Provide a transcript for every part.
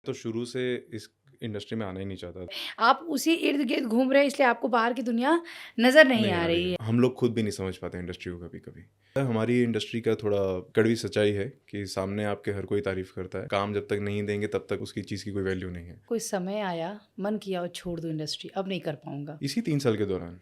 तो शुरू से इस इंडस्ट्री में आना ही नहीं चाहता था। आप उसी इर्द-गिर्द घूम रहे हैं इसलिए आपको बाहर की दुनिया नज़र नहीं नहीं आ आ रही रही है। है। हम लोग खुद भी नहीं समझ पाते इंडस्ट्री को कभी-कभी। हमारी इंडस्ट्री का थोड़ा कड़वी सच्चाई है कि सामने आपके हर कोई तारीफ़ करता है। काम जब तक नहीं देंगे तब तक उसकी चीज़ की कोई वैल्यू नहीं है। कोई समय आया, मन किया और छोड़ दूँ इंडस्ट्री, अब नहीं कर पाऊँगा। इसी 3 साल के दौरान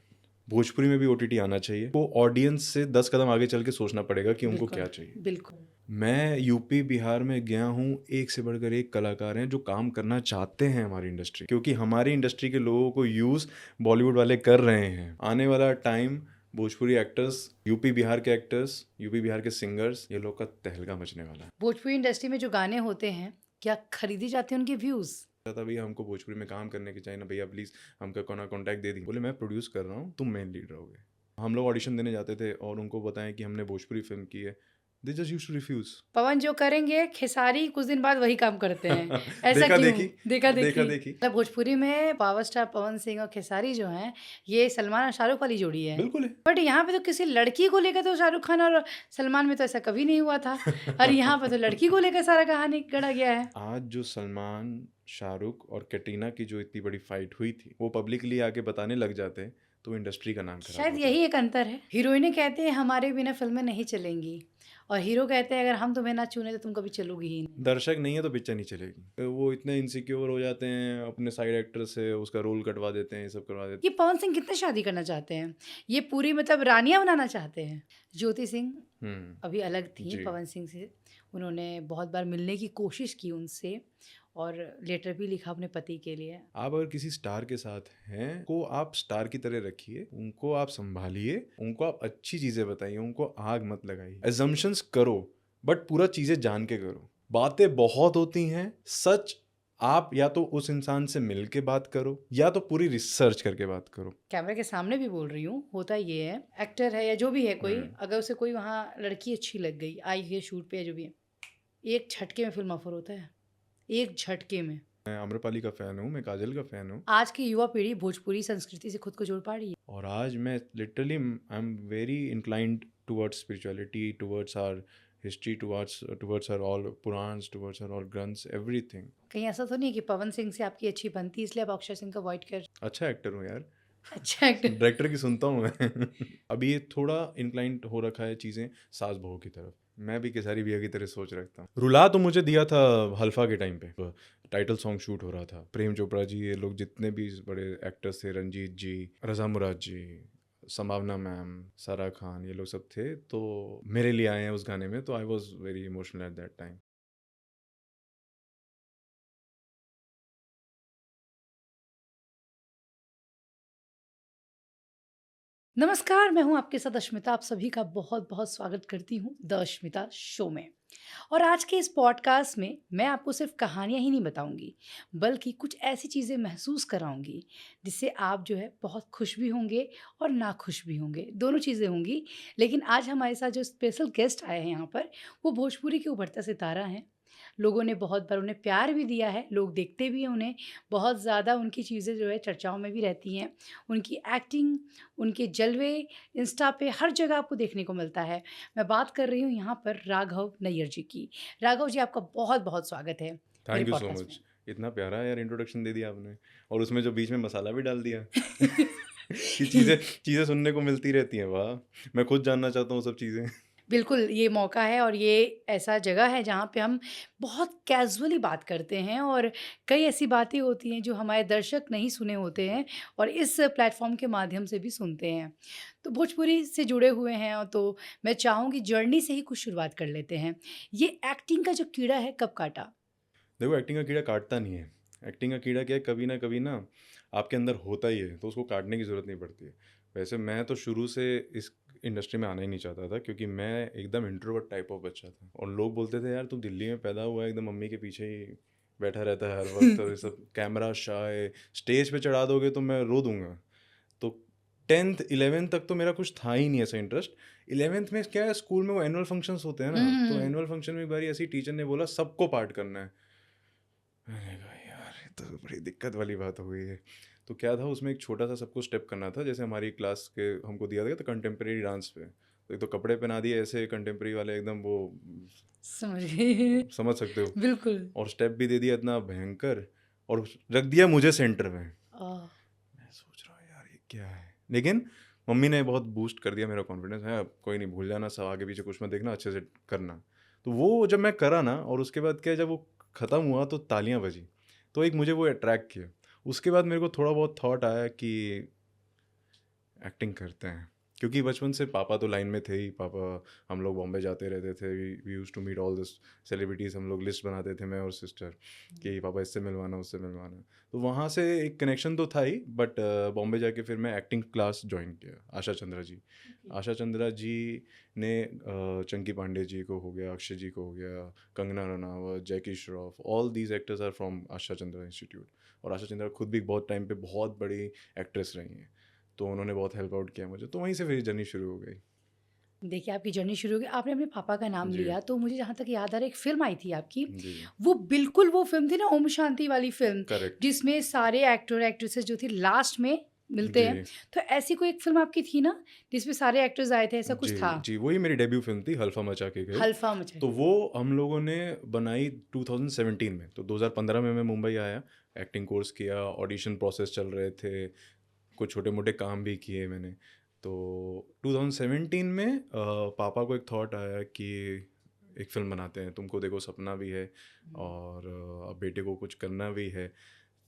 भोजपुरी में भी ओटीटी आना चाहिए। वो ऑडियंस से 10 कदम आगे चल के सोचना पड़ेगा कि उनको बिल्कुल, क्या चाहिए। बिल्कुल। मैं यूपी, बिहार में गया हूँ, एक से बढ़कर एक कलाकार हैं जो काम करना चाहते हैं हमारी इंडस्ट्री, क्योंकि हमारी इंडस्ट्री के लोगों को यूज़ बॉलीवुड वाले कर रहे हैं। आने वाला time Bhojpuri actors, UP, Bihar के एक्टर्स, यूपी, बिहार के सिंगर्स, ये लोग का तहलका मचने वाला है। भोजपुरी इंडस्ट्री में जो गाने होते हैं, क्या खरीदी जाती हैं उनके व्यूज़? था भैया हमको भोजपुरी में काम करने की चाहिए ना भैया, प्लीज़ हमका कोना कॉन्टैक्ट दे दी। बोले मैं प्रोड्यूस कर रहा हूँ, तुम मेन लीड रहोगे। हम लोग ऑडिशन देने जाते थे और उनको बताएं कि हमने भोजपुरी फिल्म की है, they just used to refuse. Pawan जो करेंगे, खेसारी कुछ दिन बाद वही काम करते हैं। ऐसा देखा क्यों? देखी, देखा देखा-देखी। देखी। मतलब भोजपुरी में पावर स्टार पवन सिंह और खेसारी जो हैं, ये सलमान और शाहरुख वाली जोड़ी है। बिल्कुल है। बट यहाँ पे तो किसी लड़की को लेकर तो शाहरुख खान और सलमान में तो ऐसा कभी नहीं हुआ था और यहाँ पे तो लड़की को लेकर सारा कहानी गढ़ा गया है। आज जो सलमान, शाहरुख और कैटरीना की जो इतनी बड़ी फाइट हुई थी, वो पब्लिकली आके बताने लग जाते तो इंडस्ट्री का नाम खराब शायद होता। यही एक अंतर है। हीरोइनें कहते हैं हमारे बिना फ़िल्में नहीं चलेंगी और हीरो कहते हैं अगर हम तुम्हें ना चुने तो तुम कभी चलोगी ही नहीं। दर्शक नहीं है तो पिक्चर नहीं चलेगी। तो वो इतने इनसिक्योर हो जाते हैं, अपने साइड एक्टर से उसका रोल कटवा देते हैं, ये सब करवा देते ये पवन सिंह कितने शादी करना चाहते हैं? ये पूरी मतलब रानियाँ बनाना चाहते हैं। ज्योति सिंह हैं। अभी अलग थी जी। पवन सिंह से। उन्होंने बहुत बार मिलने की कोशिश की उनसे और लेटर भी लिखा अपने पति के लिए। आप अगर किसी स्टार के साथ हैं, को आप स्टार की तरह रखिए, उनको आप संभालिए, उनको आप अच्छी चीज़ें बताइए, उनको आग मत लगाइए। एजम्पशंस करो, बट पूरा चीज़ें जान के करो। बातें बहुत होती हैं, सच आप या तो उस इंसान से मिल के बात करो या तो पूरी रिसर्च करके बात करो। कैमरे के सामने भी बोल रही हूँ, होता ये है, एक्टर है या जो भी है कोई, हम्म। अगर उसे कोई वहाँ लड़की अच्छी लग गई, आई है शूट पे या जो भी है, एक झटके में फ़िल्म ऑफ़र होता है। एक झटके में। मैं आम्रपाली का फ़ैन हूँ, मैं काजल का फ़ैन हूँ। आज की युवा पीढ़ी भोजपुरी संस्कृति से खुद को जोड़ पा रही है। और आज मैं literally I am very inclined towards spirituality, towards our history, towards our all पुराण्स, टुवर्ड्स आवर ऑल ग्रंथ्स, एवरीथिंग। कहीं ऐसा तो नहीं है कि पवन सिंह से आपकी अच्छी बनती इसलिए आप अक्षय सिंह को अवॉइड कर अच्छा एक्टर हूँ यार। अच्छा एक्टर। डायरेक्टर की सुनता हूँ मैं। अभी ये थोड़ा इंक्लाइंड हो रखा है चीज़ें सास बहू की तरफ। मैं भी केसारी भैया की तरह सोच रखता हूँ। रुला तो मुझे दिया था हल्फा के टाइम पे, टाइटल सॉन्ग शूट हो रहा था। प्रेम चोपड़ा जी, ये लोग जितने भी बड़े एक्टर्स थे, रंजीत जी, रज़ा मुराद जी, संभावना मैम, सारा खान, ये लोग सब थे, तो मेरे लिए आए हैं उस गाने में, तो I was very emotional at that time. नमस्कार, मैं हूँ आपके साथ अश्मिता। आप सभी का बहुत-बहुत स्वागत करती हूँ द अश्मिता शो में। और आज के इस पॉडकास्ट में मैं आपको सिर्फ़ कहानियाँ ही नहीं बताऊँगी, बल्कि कुछ ऐसी चीज़ें महसूस कराऊँगी, जिससे आप जो है बहुत खुश भी होंगे और नाखुश भी होंगे, दोनों चीज़ें होंगी। लेकिन आज हमारे साथ जो स्पेशल गेस्ट आए हैं यहाँ पर, वो भोजपुरी के उभरता सितारा हैं। लोगों ने बहुत बार उन्हें प्यार भी दिया है, लोग देखते भी हैं उन्हें, बहुत ज़्यादा उनकी चीज़ें जो है चर्चाओं में भी रहती हैं। उनकी एक्टिंग, उनके जलवे इंस्टा पे हर जगह आपको देखने को मिलता है। मैं बात कर रही हूँ यहाँ पर राघव नैयर जी की। राघव जी, आपका बहुत-बहुत स्वागत है मेरे थैंक यू सो पॉडकास्ट में। मच। इतना प्यारा यार इंट्रोडक्शन दे दिया आपने, और उसमें जो बीच में मसाला भी डाल दिया। कि चीज़ें चीज़ें सुनने को मिलती रहती हैं, वाह! मैं खुद जानना चाहता हूँ सब चीज़ें। बिल्कुल, ये मौका है और ये ऐसा जगह है जहाँ पे हम बहुत कैज़ुअली बात करते हैं और कई ऐसी बातें होती हैं जो हमारे दर्शक नहीं सुने होते हैं और इस प्लेटफ़ॉर्म के माध्यम से भी सुनते हैं। तो भोजपुरी से जुड़े हुए हैं और तो मैं चाहूँगी जर्नी से ही कुछ शुरुआत कर लेते हैं। ये एक्टिंग का जो कीड़ा है कब काटा? देखो एक्टिंग का कीड़ा काटता नहीं है। एक्टिंग का कीड़ा क्या है, कभी ना कभी ना आपके अंदर होता ही है, तो उसको काटने की ज़रूरत नहीं पड़ती है। वैसे मैं तो शुरू से इस इंडस्ट्री में आना ही नहीं चाहता था, क्योंकि मैं एकदम इंट्रोवर्ट टाइप ऑफ बच्चा था और लोग बोलते थे यार तू दिल्ली में पैदा हुआ है, एकदम मम्मी के पीछे ही बैठा रहता है हर वक्त, और ये सब कैमरा शाय, स्टेज पे चढ़ा दोगे तो मैं रो दूंगा। तो 10th 11th तक तो मेरा कुछ था ही नहीं ऐसा इंटरेस्ट। 11th में क्या है, स्कूल में वो एनुअल फंक्शंस होते हैं हुँ, ना, हुँ, तो हुँ। एनुअल फंक्शन में एक बारी ऐसी टीचर ने बोला सबको पार्ट करना है। मैंने कहा यार ये तो बड़ी दिक्कत वाली बात हो गई है। तो क्या था, उसमें एक छोटा सा सबको स्टेप करना था, जैसे हमारी क्लास के हमको दिया गया था कंटेम्प्रेरी डांस पे, तो एक तो कपड़े पहना दिए ऐसे कंटेम्प्रेरी वाले एकदम वो, समझ गई। समझ सकते हो, बिल्कुल। और स्टेप भी दे दिया इतना भयंकर, और रख दिया मुझे सेंटर में। आह, मैं सोच रहा हूँ यार ये क्या है, लेकिन मम्मी ने बहुत बूस्ट कर दिया मेरा कॉन्फिडेंस है, अब कोई नहीं, भूल जाना सब, आगे पीछे कुछ मत देखना, अच्छे से करना। तो वो जब मैं करा ना, और उसके बाद क्या है, जब वो ख़त्म हुआ तो तालियां बजी, तो एक मुझे वो अट्रैक्ट किया। उसके बाद मेरे को थोड़ा बहुत थॉट आया कि एक्टिंग करते हैं, क्योंकि बचपन से पापा तो लाइन में थे ही, पापा, हम लोग बॉम्बे जाते रहते थे, we use to meet all this celebrities, हम लोग लिस्ट बनाते थे मैं और सिस्टर कि पापा इससे मिलवाना उससे मिलवाना। तो वहाँ से एक कनेक्शन तो था ही, बट बॉम्बे जाके फिर मैं एक्टिंग क्लास ज्वाइन किया, आशा चंद्रा जी। आशा चंद्रा जी ने चंकी पांडे जी को हो गया, अक्षय जी को हो गया, Kangana Ranaut, Jackie Shroff, all these actors are from Asha Chandra institute. और आशा चंद्रा खुद भी बहुत टाइम पे बहुत बड़ी एक्ट्रेस रही हैं, तो उन्होंने बहुत हेल्प आउट किया मुझे, तो वहीं से फिर जर्नी शुरू हो गई। देखिए आपकी जर्नी शुरू हो गई, आपने अपने पापा का नाम जी, लिया, तो मुझे जहाँ तक याद आ रहा है एक फ़िल्म आई थी आपकी, जी, जी, वो बिल्कुल वो फ़िल्म थी ना ओम शांति वाली फ़िल्म, करेक्ट। जिसमें सारे एक्टर एक्ट्रेसेस जो थी लास्ट में मिलते हैं। जी, तो ऐसी कोई एक फ़िल्म आपकी थी ना, जिसमें सारे एक्टर्स आए थे, ऐसा कुछ जी, था? जी, वही मेरी डेब्यू फ़िल्म थी, हल्फा मचा के गए। हल्फा मचा तो के। वो हम लोगों ने बनाई 2017 में, तो 2015 में मैं मुंबई आया, एक्टिंग कोर्स किया, ऑडिशन प्रोसेस चल रहे थे, कुछ छोटे-मोटे काम भी किए मैंने। तो 2017 में पापा को एक थॉट आया कि एक फ़िल्म बनाते हैं, तुमको देखो सपना भी है हुँ, और अब बेटे को कुछ करना भी है।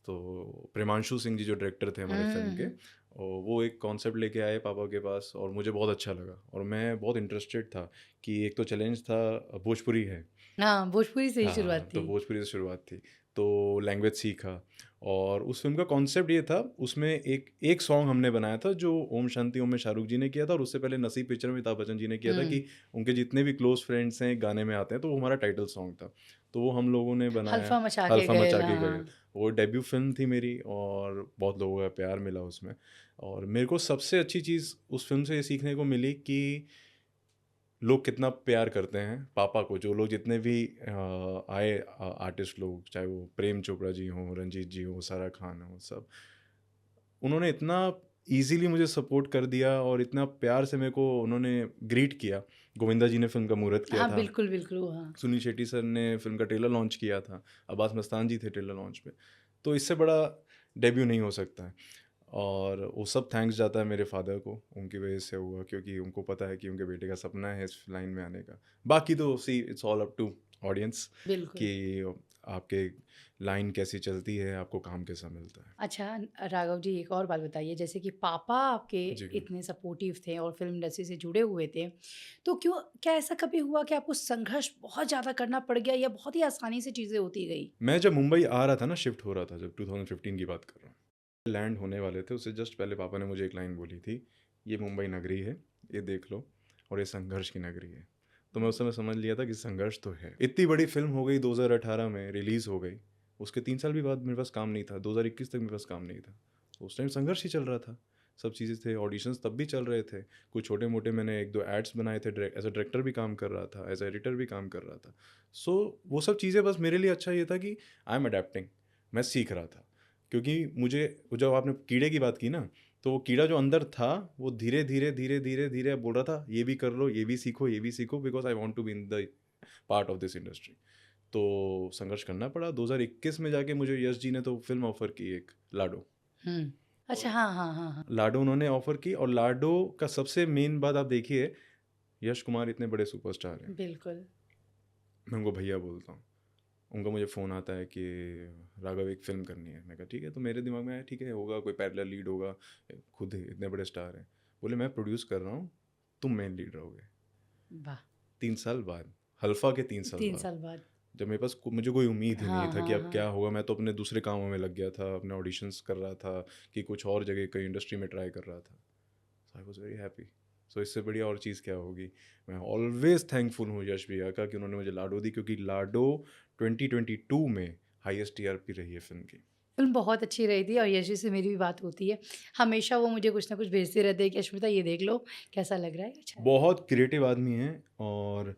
तो प्रेमांशु सिंह जी जो डायरेक्टर थे हमारे फ़िल्म के, हुँ। और वो एक कॉन्सेप्ट लेके आए पापा के पास, और मुझे बहुत अच्छा लगा, और मैं बहुत इंटरेस्टेड था कि एक तो चैलेंज था, भोजपुरी है। हाँ, भोजपुरी से ही शुरुआत हाँ, तो थी। भोजपुरी से शुरुआत थी, तो लैंग्वेज सीखा, और उस फ़िल्म का कॉन्सेप्ट ये था, उसमें एक एक सॉन्ग हमने बनाया था जो ओम शांति ओम में शाहरुख जी ने किया था, और उससे पहले नसीब पिक्चर में अमिताभ बच्चन जी ने किया था, हुँ, कि उनके जितने भी क्लोज़ फ्रेंड्स हैं गाने में आते हैं, तो वो हमारा टाइटल सॉन्ग था। तो वो हम लोगों ने बनाया, हल्फा मचा के हल्फा गए, मचा के गए। हाँ। वो डेब्यू फ़िल्म थी मेरी, और बहुत लोगों का प्यार मिला उसमें, और मेरे को सबसे अच्छी चीज़ उस फ़िल्म से ये सीखने को मिली कि लोग कितना प्यार करते हैं पापा को, जो लोग जितने भी आए आर्टिस्ट लोग, चाहे वो प्रेम चोपड़ा जी हों, रंजीत जी हों, सारा खान हो, सब, उन्होंने इतना इजीली मुझे सपोर्ट कर दिया, और इतना प्यार से मेरे को उन्होंने ग्रीट किया। गोविंदा जी ने फिल्म का मुहूर्त किया हाँ, था, बिल्कुल, बिल्कुल, वो हाँ। सुनील शेट्टी सर ने फिल्म का ट्रेलर लॉन्च किया था, अब्बास मस्तान जी थे ट्रेलर लॉन्च पे, तो इससे बड़ा डेब्यू नहीं हो सकता है। और वो सब थैंक्स जाता है मेरे फादर को, उनकी वजह से हुआ, क्योंकि उनको पता है कि उनके बेटे का सपना है इस लाइन में आने का। बाकी तो see it's all up to audience बिल्कुल। कि आपके लाइन कैसी चलती है, आपको काम कैसा मिलता है। अच्छा राघव जी एक और बात बताइए, जैसे कि पापा आपके जी। इतने सपोर्टिव थे और फ़िल्म इंडस्ट्री से जुड़े हुए थे, तो क्यों क्या ऐसा कभी हुआ कि आपको संघर्ष बहुत ज़्यादा करना पड़ गया या बहुत ही आसानी से चीज़ें होती गई? मैं जब मुंबई आ रहा था ना, शिफ्ट हो रहा था, जब 2015 की बात कर रहा हूँ, लैंड होने वाले थे, उससे जस्ट पहले पापा ने मुझे एक लाइन बोली थी, ये मुंबई नगरी है, ये देख लो, और ये संघर्ष की नगरी है। तो मैं उस समय समझ लिया था कि संघर्ष तो है। इतनी बड़ी फिल्म हो गई, 2018 में रिलीज़ हो गई, उसके 3 साल भी बाद मेरे पास काम नहीं था, 2021 तक मेरे पास काम नहीं था। तो उस टाइम संघर्ष ही चल रहा था, सब चीज़ें थे, ऑडिशंस तब भी चल रहे थे, कुछ छोटे मोटे मैंने एक दो एड्स बनाए थे, एज अ डायरेक्टर भी काम कर रहा था, एज अ एडिटर भी काम कर रहा था। सो वो सब चीज़ें, बस मेरे लिए अच्छा ये था कि आई एम अडेप्टिंग, मैं सीख रहा था, क्योंकि मुझे, जब आपने कीड़े की बात की ना, तो वो कीड़ा जो अंदर था, वो धीरे धीरे धीरे धीरे धीरे बोल रहा था, ये भी कर लो, ये भी सीखो, ये भी सीखो, because I want to be in the part of this industry. तो संघर्ष करना पड़ा। 2021 में जाके मुझे यश जी ने तो फिल्म ऑफर की, एक लाडो। हुँ। अच्छा, और हाँ, हाँ, हाँ, हाँ। लाडो उन्होंने ऑफर की, और लाडो का सबसे मेन बात आप देखिए, यश कुमार इतने बड़े सुपरस्टार हैं, बिल्कुल। मैं उनको भैया बोलता हूँ। उनका मुझे फ़ोन आता है कि राघव एक फ़िल्म करनी है। मैं कहा ठीक है, तो मेरे दिमाग में आया ठीक है, होगा कोई पैरेलल लीड होगा, खुद ही इतने बड़े स्टार हैं। बोले मैं प्रोड्यूस कर रहा हूँ, तुम मेन लीड रहोगे। वाह! 3 साल बाद, हल्फा के 3 साल 3 बाद, साल बाद। जब मेरे पास मुझे कोई उम्मीद ही नहीं हाँ, था कि हाँ, अब क्या हाँ। होगा, मैं तो अपने दूसरे कामों में लग गया था, अपने ऑडिशंस कर रहा था, कि कुछ और जगह कई इंडस्ट्री में ट्राई कर रहा था। सो आई वॉज वेरी हैप्पी। सो इससे बढ़िया और चीज़ क्या होगी। मैं ऑलवेज थैंकफुल हूँ यश भैया का कि उन्होंने मुझे लाडो दी, क्योंकि लाडो 2022 में हाईएस्ट टीआरपी रही है फिल्म की। फ़िल्म बहुत अच्छी रही थी और यश जी से मेरी भी बात होती है। हमेशा वो मुझे कुछ ना कुछ भेजते रहते हैं कि अश्मिता ये देख लो, कैसा लग रहा है? अच्छा है। बहुत क्रिएटिव आदमी हैं, और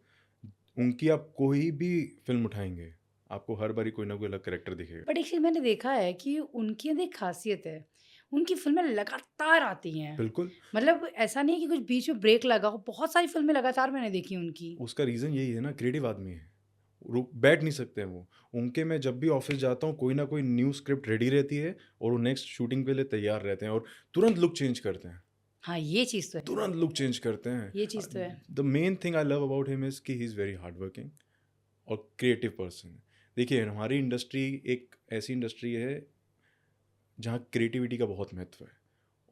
उनकी आप कोई भी फिल्म उठाएंगे, आपको हर बारी कोई ना कोई अलग कैरेक्टर दिखेगा। बट एक चीज़ मैंने देखा है कि उनकी अंदर एक ख़ासियत है। उनकी फ़िल्में लगातार आती हैं। बिल्कुल, मतलब ऐसा नहीं है कि कुछ बीच में ब्रेक लगा हो, बहुत सारी फ़िल्में लगातार मैंने देखी उनकी। उसका रीज़न यही है ना, क्रिएटिव आदमी है। रुक बैठ नहीं सकते हैं वो। उनके मैं जब भी ऑफ़िस जाता हूँ, कोई ना कोई न्यू स्क्रिप्ट रेडी रहती है और वो नेक्स्ट शूटिंग के लिए तैयार रहते हैं और तुरंत लुक चेंज करते हैं। हाँ, ये चीज़ तो है। तुरंत लुक चेंज करते हैं। ये चीज़ तो है। The main thing I love about him is कि he is very hard working और क्रिएटिव पर्सन है। देखिए, हमारी इंडस्ट्री एक ऐसी इंडस्ट्री है जहाँ क्रिएटिविटी का बहुत महत्व है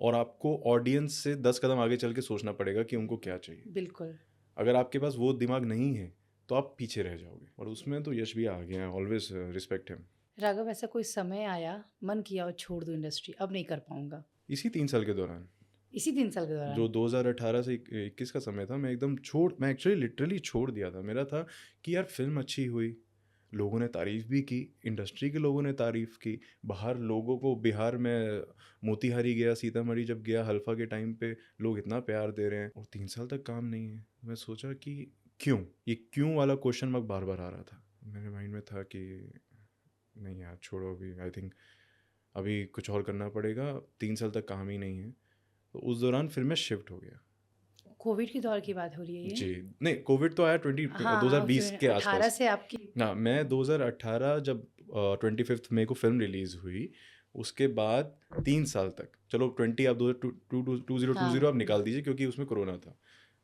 और आपको ऑडियंस से 10 कदम आगे चल के सोचना पड़ेगा कि उनको क्या चाहिए। बिल्कुल। अगर आपके पास वो दिमाग नहीं है, तो आप पीछे रह जाओगे और उसमें तो यश भी आ गए हैं, ऑलवेज़ रिस्पेक्ट हिम। राघव, ऐसा कोई समय आया, मन किया और छोड़ दूँ इंडस्ट्री, अब नहीं कर पाऊँगा? इसी 3 साल के दौरान, इसी 3 साल के जो दौरान? 2018 से 21 का समय था, मैं एक्चुअली लिटरली छोड़ दिया था। मेरा था कि यार फ़िल्म अच्छी हुई, लोगों ने तारीफ़ भी की, इंडस्ट्री के लोगों ने तारीफ़ की, बाहर लोगों को बिहार में मोतिहारी गया, सीतामढ़ी जब गया हल्फा के टाइम पे, लोग इतना प्यार दे रहे हैं और 3 साल तक काम नहीं है। मैं सोचा कि क्यों? ये क्यों वाला क्वेश्चन मार्क बार-बार आ रहा था। मेरे माइंड में था कि नहीं यार छोड़ो अभी, आई थिंक अभी कुछ और करना पड़ेगा, 3 साल तक काम ही नहीं है। तो उस दौरान फिर मैं शिफ्ट हो गया। कोविड के दौर की बात हो रही है जी, ये? नहीं कोविड तो आया हाँ, हाँ, 2020 उसमें के 18 आसपास। से आपकी हाँ, मैं 2018 जब 25th मई को फ़िल्म रिलीज़ हुई, उसके बाद 3 साल तक, चलो 20 आप 2020 आप हाँ, निकाल दीजिए क्योंकि उसमें कोरोना था।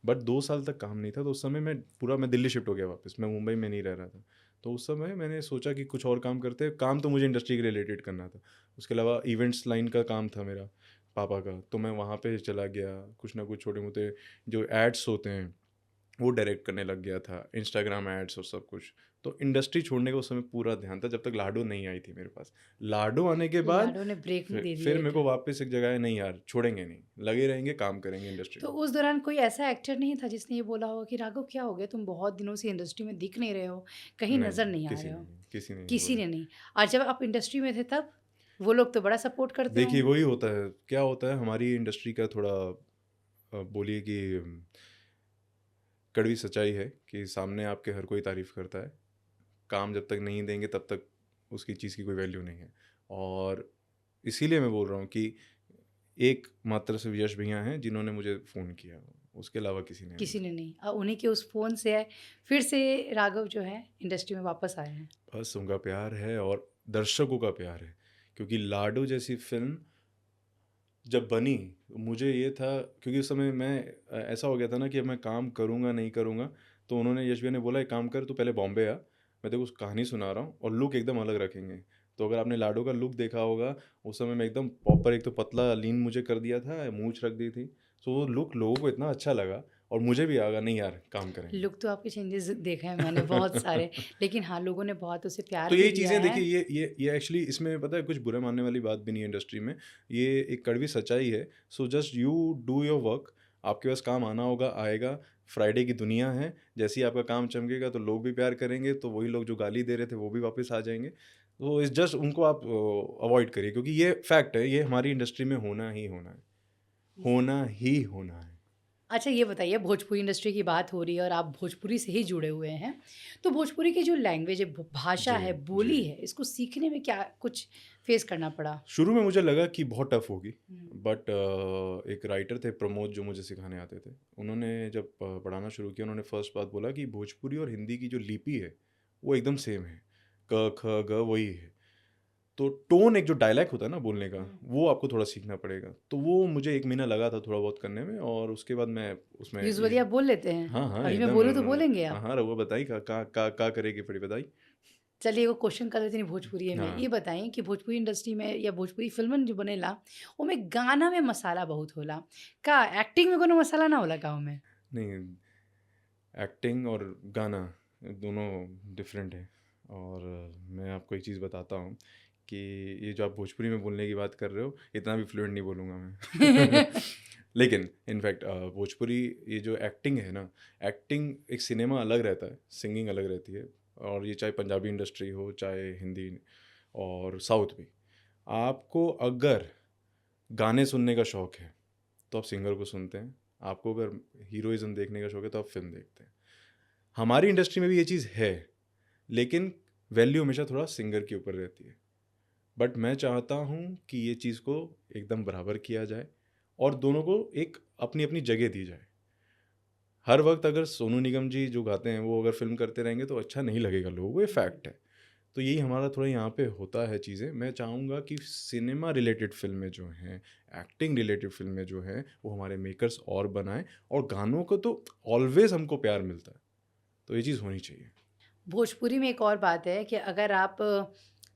बट 2 साल तक काम नहीं था, तो उस समय मैं दिल्ली शिफ्ट हो गया वापस, मैं मुंबई में नहीं रह रहा था। तो उस समय मैंने सोचा कि कुछ और काम करते हैं, काम तो मुझे इंडस्ट्री के रिलेटेड करना था। उसके अलावा इवेंट्स लाइन का काम था मेरा, पापा का, तो मैं वहाँ पे चला गया, कुछ ना कुछ छोटे-मोटे जो एड्स होते हैं वो डायरेक्ट करने लग गया था, इंस्टाग्राम एड्स और सब कुछ। तो इंडस्ट्री छोड़ने का उस समय पूरा ध्यान था जब तक लाडो नहीं आई थी मेरे पास। लाडो आने के बाद लाडो ने ब्रेक नहीं दे दिया फिर मेरे एक। को वापस एक जगह है, नहीं यार छोड़ेंगे नहीं, लगे रहेंगे, काम करेंगे इंडस्ट्री तो में। उस दौरान कोई ऐसा एक्टर नहीं था जिसने ये बोला हो कि राघव क्या हो गया? तुम बहुत दिनों से इंडस्ट्री में दिख नहीं रहे हो, कहीं नहीं, नज़र नहीं आ किसी रहे ने हो? नहीं, किसी ने नहीं किसी बोला। ने नहीं। और जब आप इंडस्ट्री में थे तब? वो लोग तो बड़ा सपोर्ट करते देखिए होंगे। वही होता है, क्या होता है हमारी इंडस्ट्री का थोड़ा बोलिए कि कड़वी सच्चाई है कि सामने आपके हर कोई तारीफ़ करता है। काम जब तक नहीं देंगे तब तक उसकी चीज़ की कोई वैल्यू नहीं है। और इसीलिए मैं बोल रहा हूँ कि एक मात्र सिर्फ यश भैया हैं जिन्होंने मुझे फ़ोन किया, उसके अलावा किसी ने नहीं। किसी ने नहीं। उन्हीं के उस फ़ोन से फिर से राघव जो है इंडस्ट्री में वापस आए हैं। बस उनका प्यार है और दर्शकों का प्यार है, क्योंकि लाडो जैसी फ़िल्म जब बनी, तो मुझे ये था, क्योंकि उस समय मैं ऐसा हो गया था ना कि अब मैं काम करूँगा, नहीं करूँगा, तो उन्होंने यश भैया ने बोला एक काम कर, तू पहले बॉम्बे आ, मैं तेरे को कहानी सुना रहा हूँ और लुक एकदम अलग रखेंगे। तो अगर आपने लाडो का लुक देखा होगा, उस समय मैं एकदम प्रॉपर, एक तो पतला लीन मुझे कर दिया था, मूंछ रख दी थी, सो वो लुक लोगों को इतना अच्छा लगा और मुझे भी आगा नहीं यार काम करेंगे। लुक तो आपके चेंजेस देखे हैं मैंने बहुत सारे, लेकिन हाँ, लोगों ने बहुत उसे प्यार तो भी यही दिया चीज़ें है। देखिए, ये एक्चुअली इसमें पता है कुछ बुरा मानने वाली बात भी नहीं है इंडस्ट्री में, ये एक कड़वी सच्चाई है। So just you do your work, आपके पास काम आना होगा, आएगा। फ्राइडे की दुनिया है, जैसे ही आपका काम चमकेगा तो लोग भी प्यार करेंगे, तो वही लोग जो गाली दे रहे थे वो भी वापस आ जाएंगे। तो इस जस्ट उनको आप अवॉइड करिए, क्योंकि ये फैक्ट है, ये हमारी इंडस्ट्री में होना ही होना है, होना ही होना है। अच्छा, ये बताइए, भोजपुरी इंडस्ट्री की बात हो रही है और आप भोजपुरी से ही जुड़े हुए हैं। तो भोजपुरी की जो लैंग्वेज है, भाषा जी, है, जी। बोली है, इसको सीखने में क्या कुछ फेस करना पड़ा? शुरू में मुझे लगा कि बहुत टफ होगी, हुँ। बट एक राइटर थे प्रमोद जो मुझे सिखाने आते थे, उन्होंने जब पढ़ाना शुरू किया, उन्होंने फर्स्ट बात बोला कि भोजपुरी और हिंदी की जो लिपि है वो एकदम सेम है, क ख ग वही है। तो टोन, एक जो डायलैक्ट होता है ना बोलने का, हुँ। वो आपको थोड़ा सीखना पड़ेगा। तो वो मुझे 1 महीना लगा था थोड़ा बहुत करने में और उसके बाद मैं उसमें यूजुअली आप बोल लेते हैं? हाँ हाँ अभी मैं एकदम बोलूँ तो बोलेंगे हाँ आप? हाँ रहुआ बताई का करेगी फिर बताई। चलिए एगो क्वेश्चन कर लेते हैं भोजपुरिये में। हाँ, ये बताई कि भोजपुरी इंडस्ट्री में या भोजपुरी फ़िल्मन जो बनेला, ओमे गाना में मसाला बहुत होला। का एक्टिंग में कोनो मसाला ना होला का ओमे? नहीं, एक्टिंग और गाना दोनों डिफरेंट है। और मैं आपको एक चीज़ बताता हूँ कि ये जो आप भोजपुरी में बोलने की बात कर रहे हो, इतना भी फ्लुएंट नहीं बोलूँगा मैं। लेकिन इनफैक्ट भोजपुरी, ये जो एक्टिंग है ना, एक्टिंग एक सिनेमा अलग रहता है, सिंगिंग अलग रहती है। और ये चाहे पंजाबी इंडस्ट्री हो, चाहे हिंदी और साउथ भी। आपको अगर गाने सुनने का शौक है तो आप सिंगर को सुनते हैं, आपको अगर हीरोइज़्म देखने का शौक है तो आप फिल्म देखते हैं। हमारी इंडस्ट्री में भी ये चीज़ है, लेकिन वैल्यू हमेशा थोड़ा सिंगर के ऊपर रहती है। बट मैं चाहता हूँ कि ये चीज़ को एकदम बराबर किया जाए और दोनों को एक अपनी अपनी जगह दी जाए। हर वक्त अगर सोनू निगम जी जो गाते हैं वो अगर फिल्म करते रहेंगे तो अच्छा नहीं लगेगा लोगों को, ये फैक्ट है। तो यही हमारा थोड़ा यहाँ पे होता है चीज़ें। मैं चाहूँगा कि सिनेमा रिलेटेड फिल्में जो हैं, एक्टिंग रिलेटेड फिल्में जो हैं, वो हमारे मेकर्स और बनाएं, और गानों को तो ऑलवेज हमको प्यार मिलता है, तो ये चीज़ होनी चाहिए। भोजपुरी में एक और बात है कि अगर आप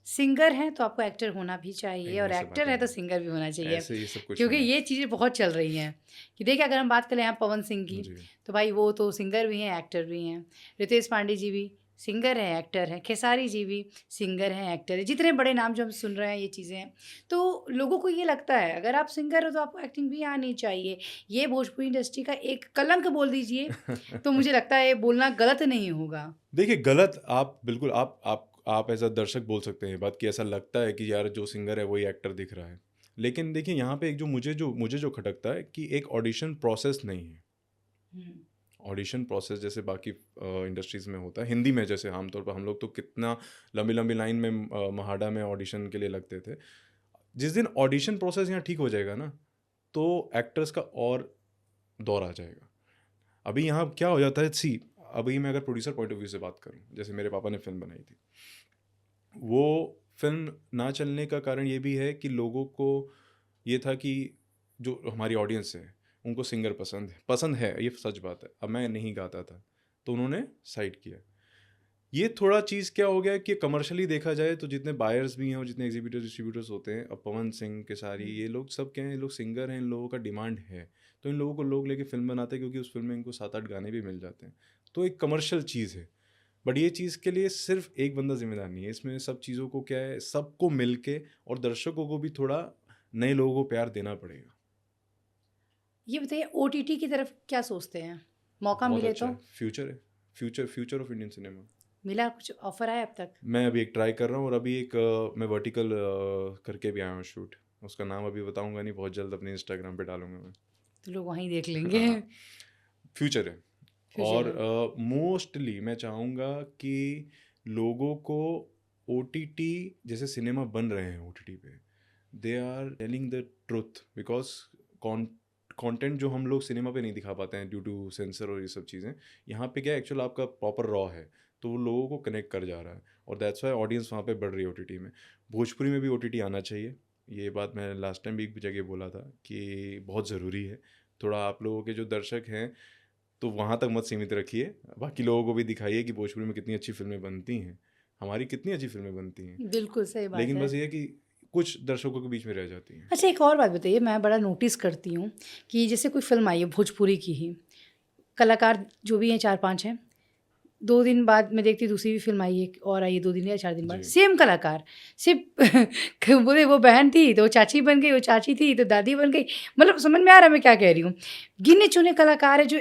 सिंगर हैं तो आपको एक्टर होना भी चाहिए नहीं, और ऐसे एक्टर बातें है तो नहीं, सिंगर भी होना चाहिए। ऐसे ये सब कुछ क्योंकि नहीं है। ये चीज़ें बहुत चल रही हैं कि देखिए अगर हम बात करें यहाँ पवन सिंह की, जी। तो भाई वो तो सिंगर भी हैं, एक्टर भी हैं। रितेश पांडे जी भी सिंगर हैं, एक्टर हैं। खेसारी जी भी सिंगर हैं, एक्टर हैं। जितने बड़े नाम जो हम सुन रहे हैं ये चीज़ें हैं। तो लोगों को ये लगता है अगर आप सिंगर हो तो आपको एक्टिंग भी आनी चाहिए। ये भोजपुरी इंडस्ट्री का एक कलंक बोल दीजिए, तो मुझे लगता है ये बोलना गलत नहीं होगा। देखिए, गलत आप बिल्कुल आप एज़ अ दर्शक बोल सकते हैं ये बात कि ऐसा लगता है कि यार जो सिंगर है वही एक्टर दिख रहा है। लेकिन देखिए यहाँ पे एक जो मुझे जो खटकता है कि एक ऑडिशन प्रोसेस नहीं है। हुँ। ऑडिशन प्रोसेस जैसे बाकी इंडस्ट्रीज़ में होता है, हिंदी में जैसे आमतौर पर हम लोग तो कितना लंबी लंबी लाइन में महाडा में ऑडिशन के लिए लगते थे। जिस दिन ऑडिशन प्रोसेस यहाँ ठीक हो जाएगा ना, तो एक्टर्स का और दौर आ जाएगा। अभी यहाँ क्या हो जाता है, सी अभी मैं अगर प्रोड्यूसर पॉइंट ऑफ व्यू से बात करूँ, जैसे मेरे पापा ने फिल्म बनाई थी, वो फिल्म ना चलने का कारण ये भी है कि लोगों को ये था कि जो हमारी ऑडियंस है उनको सिंगर पसंद है, ये सच बात है। अब मैं नहीं गाता था तो उन्होंने साइड किया। ये थोड़ा चीज़ क्या हो गया कि कमर्शियली देखा जाए तो जितने बायर्स भी हैं और जितने एग्जीबिटर्स डिस्ट्रीब्यूटर्स होते हैं, अब पवन सिंह के सारी हुँ। ये लोग सब क्या हैं, ये लोग सिंगर हैं, इन लोगों का डिमांड है, तो इन लोगों को लोग लेके फिल्म बनाते हैं क्योंकि उस फिल्म में इनको 7-8 गाने भी मिल जाते हैं। तो एक कमर्शियल चीज़ है। बट ये चीज़ के लिए सिर्फ एक बंदा जिम्मेदार नहीं है, इसमें सब चीज़ों को क्या है, सबको मिल के और दर्शकों को भी थोड़ा नए लोगों को प्यार देना पड़ेगा। ये बताइए ओटीटी की तरफ क्या सोचते हैं? मौका बहुत मिले अच्छा तो? है, फ्यूचर है, फ्यूचर ऑफ इंडियन सिनेमा। मिला कुछ ऑफ़र आया अब तक? मैं अभी एक ट्राई कर रहा हूँ, और अभी एक मैं वर्टिकल करके भी आया हूँ शूट। उसका नाम अभी बताऊंगा नहीं, बहुत जल्द अपने इंस्टाग्राम पे डालूंगा मैं। तो लोग वहीं देख लेंगे। हाँ, फ्यूचर है। फ्यूचर और है। मोस्टली मैं चाहूँगा कि लोगों को ओटीटी जैसे सिनेमा बन रहे हैं ओटीटी पे, they are telling the truth, because content जो हम लोग सिनेमा पे नहीं दिखा पाते हैं ड्यू टू सेंसर और ये सब चीज़ें, यहाँ पे क्या एक्चुअल आपका प्रॉपर रॉ है, तो वो लोगों को कनेक्ट कर जा रहा है, और दैट्स वाई ऑडियंस वहाँ पे बढ़ रही है ओटीटी में। भोजपुरी में भी ओटीटी आना चाहिए, ये बात मैं लास्ट टाइम भी एक जगह बोला था कि बहुत ज़रूरी है। थोड़ा आप लोगों के जो दर्शक हैं तो वहाँ तक मत सीमित रखिए, बाकी लोगों को भी दिखाइए कि भोजपुरी में कितनी अच्छी फिल्में बनती हैं, हमारी कितनी अच्छी फिल्में बनती हैं। बिल्कुल सही बात लेकिन है। बस ये है कि कुछ दर्शकों के बीच में रह जाती हैं। अच्छा एक और बात बताइए, मैं बड़ा नोटिस करती हूँ कि जैसे कोई फ़िल्म आई है भोजपुरी की ही, कलाकार जो भी हैं 4-5 हैं, 2 दिन बाद मैं देखती हूँ दूसरी भी फ़िल्म आई है, एक और आई है 2 दिन या 4 दिन बाद, जी। सेम कलाकार, सिर्फ़ बोले वो बहन थी तो वो चाची बन गई, वो चाची थी तो दादी बन गई। मतलब समझ में आ रहा है मैं क्या कह रही हूँ? गिने-चुने कलाकार हैं जो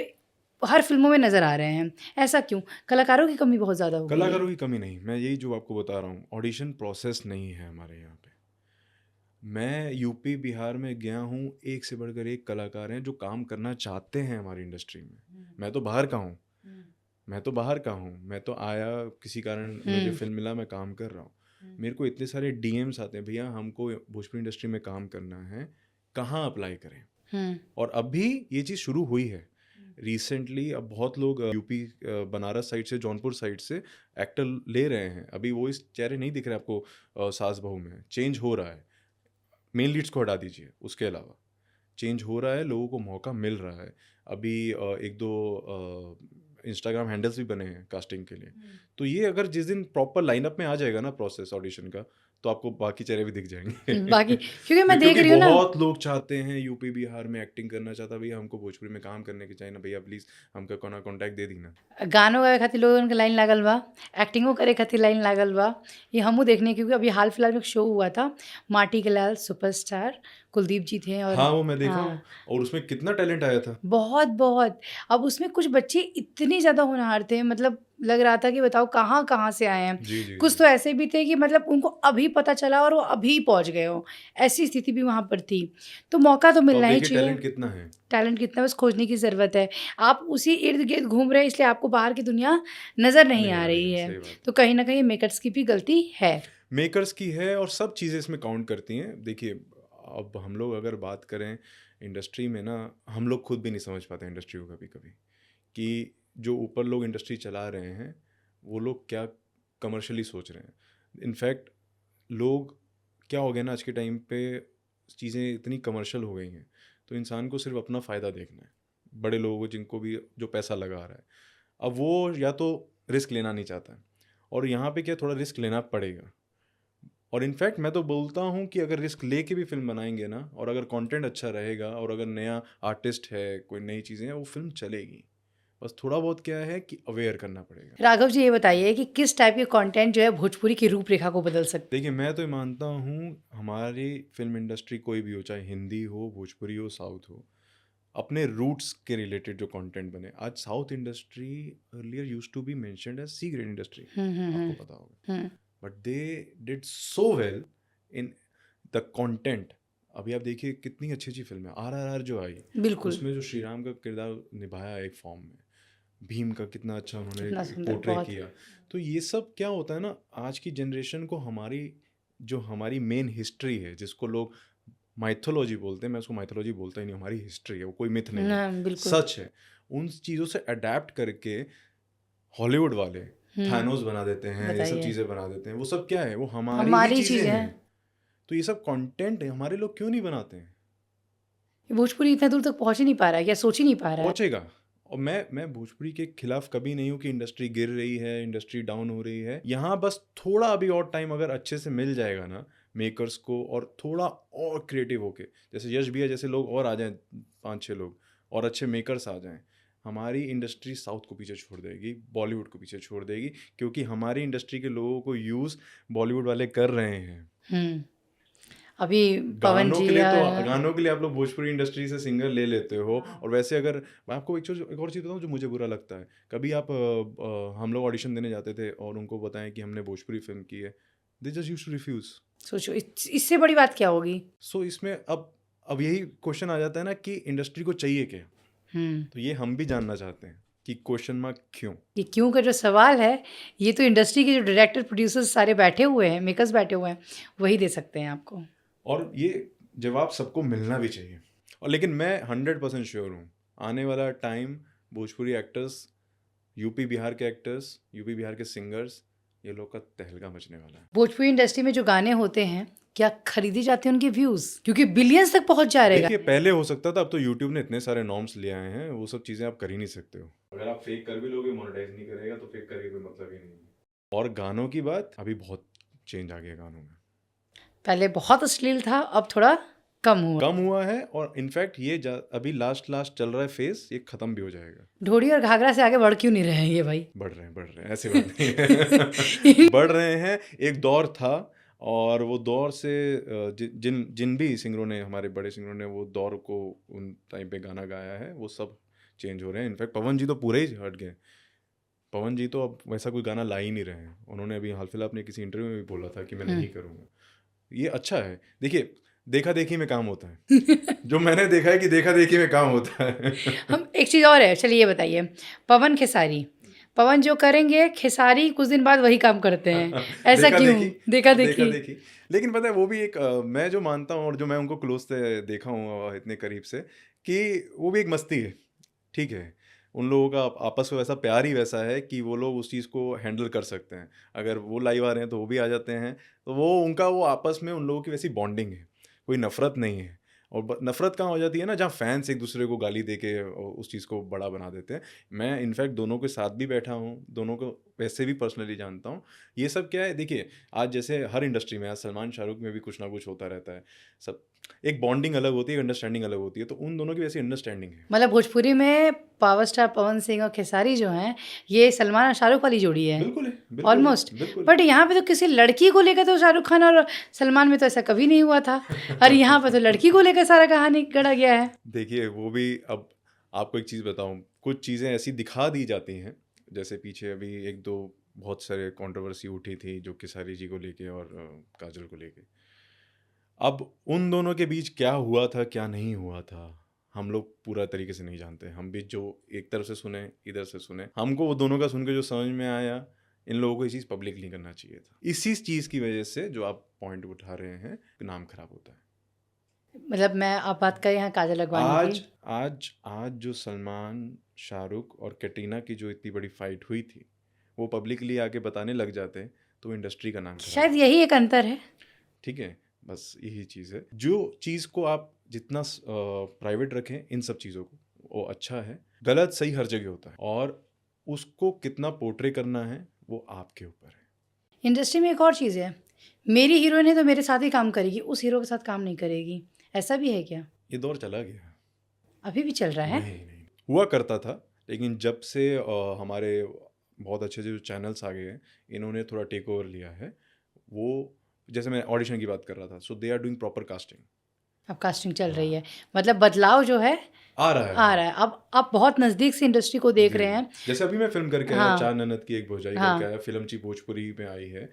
हर फ़िल्मों में नज़र आ रहे हैं, ऐसा क्यों? कलाकारों की कमी बहुत ज़्यादा हो गई है। कलाकारों की कमी नहीं, मैं यही जो आपको बता रहा हूँ, ऑडिशन प्रोसेस नहीं है हमारे यहाँ पे। मैं यूपी बिहार में गया हूँ, एक से बढ़कर एक कलाकार हैं जो काम करना चाहते हैं हमारी इंडस्ट्री में। हुँ, मैं तो बाहर का हूँ, हुँ, मैं तो आया किसी कारण, मुझे हुँ, फिल्म मिला, मैं काम कर रहा हूँ। हुँ, मेरे को इतने सारे डीएम्स आते हैं, भैया हमको भोजपुरी इंडस्ट्री में काम करना है, कहाँ अप्लाई करें? हुँ, और अभी ये चीज़ शुरू हुई है रिसेंटली। अब बहुत लोग यूपी बनारस साइड से, जौनपुर साइड से एक्टर ले रहे हैं। अभी वो इस चेहरे नहीं दिख रहे आपको सास बहू में, चेंज हो रहा है। मेन लीड्स को हटा दीजिए, उसके अलावा चेंज हो रहा है, लोगों को मौका मिल रहा है। अभी एक दो इंस्टाग्राम हैंडल्स भी बने हैं कास्टिंग के लिए। हुँ। तो ये अगर जिस दिन प्रॉपर लाइनअप में आ जाएगा ना प्रोसेस ऑडिशन का, तो आपको बाकी चेहरे भी दिख जाएंगे। बाकी क्योंकि मैं देख क्योंकि रही हूँ ना बहुत लोग चाहते हैं यूपी बिहार में एक्टिंग करना चाहता है, भैया हमको भोजपुरी में काम करने की चाहिए ना भैया, प्लीज़ हमका कोना कॉन्टैक्ट दे दी ना। गानो गावे खातिर लोगन के लाइन लागल बा, एक्टिंगो करे खातिर लाइन लागल बा। ये हमहूँ देखने क्योंकि अभी हाल फिलहाल में एक शो हुआ था, माटी के लाल सुपरस्टार, कुलदीप जी थे और हाँ, वो मैं देखा हूँ, हाँ, और उसमें कितना टैलेंट आया था। बहुत। अब उसमें कुछ बच्चे इतने ज़्यादा होनहार थे मतलब लग रहा था कि बताओ कहाँ-कहाँ से आए हैं। जी, जी, कुछ जी। तो ऐसे भी थे कि मतलब उनको अभी पता चला और वो अभी पहुँच गए हों, ऐसी स्थिति भी वहाँ पर थी। तो मौका तो तो अब मिलना ही देखिए चाहिए। टैलेंट कितना है। टैलेंट कितना है बस खोजने की ज़रूरत है। आप उसी इर्द-गिर्द घूम रहे हैं इसलिए आपको बाहर की दुनिया नज़र नहीं नहीं आ आ रही रही है, है। सही बात तो है। कहीं न कहीं मेकर्स की भी गलती है। मेकर्स की है और सब चीज़ें इसमें काउंट करती हैं। देखिए, अब हम लोग अगर बात करें इंडस्ट्री में ना, हम लोग खुद भी नहीं समझ पाते इंडस्ट्री को कभी-कभी, कि जो ऊपर लोग इंडस्ट्री चला रहे हैं, वो लोग क्या कमर्शियली सोच रहे हैं। इनफैक्ट लोग क्या हो गया ना, आज के टाइम पे चीज़ें इतनी कमर्शियल हो गई हैं, तो इंसान को सिर्फ अपना फ़ायदा देखना है। बड़े लोगों को, जिनको भी जो पैसा लगा रहा है, अब वो या तो रिस्क लेना नहीं चाहता है, और यहाँ पे क्या, थोड़ा रिस्क लेना पड़ेगा। और इनफैक्ट मैं तो बोलता हूँ कि अगर रिस्क लेके भी फिल्म बनाएंगे ना, और अगर कंटेंट अच्छा रहेगा, और अगर नया आर्टिस्ट है, कोई नई चीज़ें हैं, वो फिल्म चलेगी। बस थोड़ा बहुत क्या है कि अवेयर करना पड़ेगा। राघव जी, ये बताइए कि किस टाइप के कंटेंट जो है भोजपुरी की रूपरेखा को बदल सकते देखिए, मैं तो ये मानता हूँ, हमारी फिल्म इंडस्ट्री कोई भी हो, चाहे हिंदी हो, भोजपुरी हो, साउथ हो, अपने रूट्स के रिलेटेड जो कंटेंट बने। आज south industry earlier used to be mentioned as C grade industry, आपको पता होगा, hmm but they did so well in the content. अभी आप देखिए कितनी अच्छी अच्छी फिल्म है, RRR जो आई, बिल्कुल। उसमें जो श्री राम का किरदार निभाया एक फॉर्म में, भीम का कितना अच्छा उन्होंने कितना सुंदर, पोर्ट्रे बहुत। किया। तो ये सब क्या होता है ना, आज की जनरेशन को हमारी, जो हमारी मेन हिस्ट्री है, जिसको लोग माइथोलॉजी बोलते हैं, मैं उसको माइथोलॉजी बोलता ही नहीं, हमारी हिस्ट्री है, वो कोई मिथ नहीं है, बिल्कुल। सच है। उन चीज़ों से अडेप्ट करके हॉलीवुड वाले थानोस बना देते हैं, ये सब बताइए। चीज़ें बना देते हैं। वो सब क्या है, वो हमारी ही हमारी चीज़ें चीज़ है। हैं। तो ये सब कंटेंट हमारे लोग क्यों नहीं बनाते हैं? भोजपुरी इतना दूर तक पहुंच ही नहीं पा रहा है, या सोच ही नहीं पा रहा है। पहुंचेगा। और मैं भोजपुरी के खिलाफ कभी नहीं हूँ कि इंडस्ट्री गिर रही है, इंडस्ट्री डाउन हो रही है। यहाँ बस थोड़ा अभी और टाइम अगर अच्छे से मिल जाएगा ना मेकर्स को, और थोड़ा और क्रिएटिव होके, जैसे यश भैया जैसे लोग और आ जाएं, 5-6 लोग और अच्छे मेकर्स आ जाएं, हमारी इंडस्ट्री साउथ को पीछे छोड़ देगी, बॉलीवुड को पीछे छोड़ देगी, क्योंकि हमारी इंडस्ट्री के लोगों को यूज़ बॉलीवुड वाले कर रहे हैं। हम्म अभी पवन जी गानों के लिए आप लोग भोजपुरी इंडस्ट्री से सिंगर ले लेते हो। और वैसे अगर मैं आपको एक और चीज़ बताऊँ जो मुझे बुरा लगता है, कभी आप हम लोग ऑडिशन देने जाते थे और उनको बताएं कि हमने भोजपुरी फिल्म की है, they just used to refuse. सोचो, इससे बड़ी बात क्या होगी। सो इसमें अब यही क्वेश्चन आ जाता है ना कि इंडस्ट्री को चाहिए क्या। हम्म तो ये हम भी जानना चाहते हैं कि क्वेश्चन मार्क क्यों। ये क्यों का जो सवाल है, ये तो इंडस्ट्री के जो डायरेक्टर प्रोड्यूसर्स सारे बैठे हुए हैं, मेकर्स बैठे हुए हैं, वही दे सकते हैं आपको। और ये जवाब सबको मिलना भी चाहिए। और लेकिन मैं 100% श्योर हूँ, आने वाला time Bhojpuri actors, UP Bihar के एक्टर्स, यूपी बिहार के सिंगर्स, ये लोग का तहलका मचने वाला है। भोजपुरी इंडस्ट्री में जो गाने होते हैं, क्या खरीदी जाते हैं उनके व्यूज, क्योंकि बिलियंस तक पहुंच जा रहेगा। देखिए, पहले हो सकता था, अब तो यूट्यूब ने इतने सारे नॉर्म्स ले आए हैं, वो सब चीज़ें आप कर ही नहीं सकते हो। अगर आप फेक कर भी लोगे, मोनेटाइज नहीं करेगा, तो फेक करके कोई मतलब ही नहीं है। और गानों की बात, अभी बहुत चेंज आ गया गानों में। पहले बहुत अश्लील था, अब थोड़ा कम हुआ। है, और इनफैक्ट ये अभी लास्ट चल रहा है फेस, ये खत्म भी हो जाएगा। ढोड़ी और घाघरा से आगे बढ़ क्यों नहीं रहे हैं ये भाई। बढ़ रहे हैं, ऐसी बात नहीं है। बढ़ रहे हैं। एक दौर था, और वो दौर से जिन जिन भी सिंगरों ने, हमारे बड़े सिंगरों ने वो दौर को उन टाइम पे गाना गाया है, वो सब चेंज हो रहे हैं। इनफैक्ट पवन जी तो पूरे ही हट गए। पवन जी तो अब वैसा कोई गाना ला ही नहीं रहे हैं। उन्होंने अभी हाल फिलहाल अपने किसी इंटरव्यू में भी बोला था कि मैं नहीं करूँगा। ये अच्छा है। देखिए, देखा देखी में काम होता है। जो मैंने देखा है कि देखा देखी में काम होता है। हम एक चीज़ और है, चलिए ये बताइए, पवन खेसारी, पवन जो करेंगे खेसारी कुछ दिन बाद वही काम करते हैं, ऐसा क्यों। देखा देखी। लेकिन पता है, वो भी एक मैं जो मानता हूँ, और जो मैं उनको क्लोज से देखा हूँ इतने करीब से, कि वो भी एक मस्ती है। ठीक है, उन लोगों का आपस में वैसा प्यार ही वैसा है कि वो लोग उस चीज़ को हैंडल कर सकते हैं। अगर वो लाइव आ रहे हैं तो वो भी आ जाते हैं, तो वो उनका वो आपस में उन लोगों की वैसी बॉन्डिंग है, कोई नफरत नहीं है। और नफरत कहाँ हो जाती है ना, जहाँ फैंस एक दूसरे को गाली दे के उस चीज़ को बड़ा बना देते हैं। मैं इनफैक्ट दोनों के साथ भी बैठा हूँ, दोनों को वैसे भी पर्सनली जानता हूँ। ये सब क्या है, देखिए, आज जैसे हर इंडस्ट्री में, आज सलमान शाहरुख में भी कुछ ना कुछ होता रहता है। सब एक बॉन्डिंग अलग होती है, अंडरस्टैंडिंग अलग होती है, तो उन दोनों की वैसी अंडरस्टैंडिंग है। मतलब भोजपुरी में पावर स्टार पवन सिंह और खेसारी जो हैं, ये सलमान और शाहरुख वाली जोड़ी है बिल्कुल है, बिल्कुल है, ऑलमोस्ट। बिल्कुल। बट यहाँ पे तो किसी लड़की को लेकर तो शाहरुख खान और सलमान में तो ऐसा कभी नहीं हुआ था, और यहाँ पे तो लड़की को लेकर सारा कहानी गढ़ा गया है। देखिए, वो भी, अब आपको एक चीज़ बताऊँ, कुछ चीज़ें ऐसी दिखा दी जाती हैं, जैसे पीछे अभी 1-2 बहुत सारे कंट्रोवर्सी उठी थी, जो खेसारी जी को लेके और काजल को लेके। अब उन दोनों के बीच क्या हुआ था, क्या नहीं हुआ था, हम लोग पूरा तरीके से नहीं जानते। हम भी जो एक तरफ से सुने, इधर से सुने, हमको वो दोनों का सुन के जो समझ में आया इन लोगों को ये चीज़ पब्लिकली करना चाहिए था। इसी चीज़ की वजह से जो आप पॉइंट उठा रहे हैं, नाम खराब होता है। मतलब मैं आप बात करें यहाँ काजल अडवाणी आज की। आज आज जो सलमान, शाहरुख और कैटरीना की जो इतनी बड़ी फाइट हुई थी, वो पब्लिकली आके बताने लग जाते तो इंडस्ट्री का नाम खराब शायद होता। यही एक अंतर है। ठीक है, बस यही चीज़ है। जो चीज़ को आप जितना प्राइवेट रखें इन सब चीज़ों को, वो अच्छा है। गलत सही हर जगह होता है, और उसको कितना पोर्ट्रे करना है वो आपके ऊपर है। इंडस्ट्री में एक और चीज़ है, मेरी हीरोइन है तो मेरे साथ ही काम करेगी, उस हीरो के साथ काम नहीं करेगी। ऐसा भी है क्या? ये दौर चला गया। अभी भी चल रहा है? नहीं हुआ करता था, लेकिन जब से हमारे बहुत अच्छे जो चैनल्स आ गए हैं, इन्होंने थोड़ा टेक ओवर लिया है। वो जैसे मैं ऑडिशन की बात कर रहा था, so they are doing proper casting. अब कास्टिंग चल रही है, मतलब बदलाव जो है आ रहा है। आ रहा है। अब आप बहुत नज़दीक से इंडस्ट्री को देख जी, रहे हैं। जैसे अभी मैं फिल्म करके आया, हाँ, चार ननद की एक भौजाई हाँ। करके आया, फिल्म ची भोजपुरी में आई है,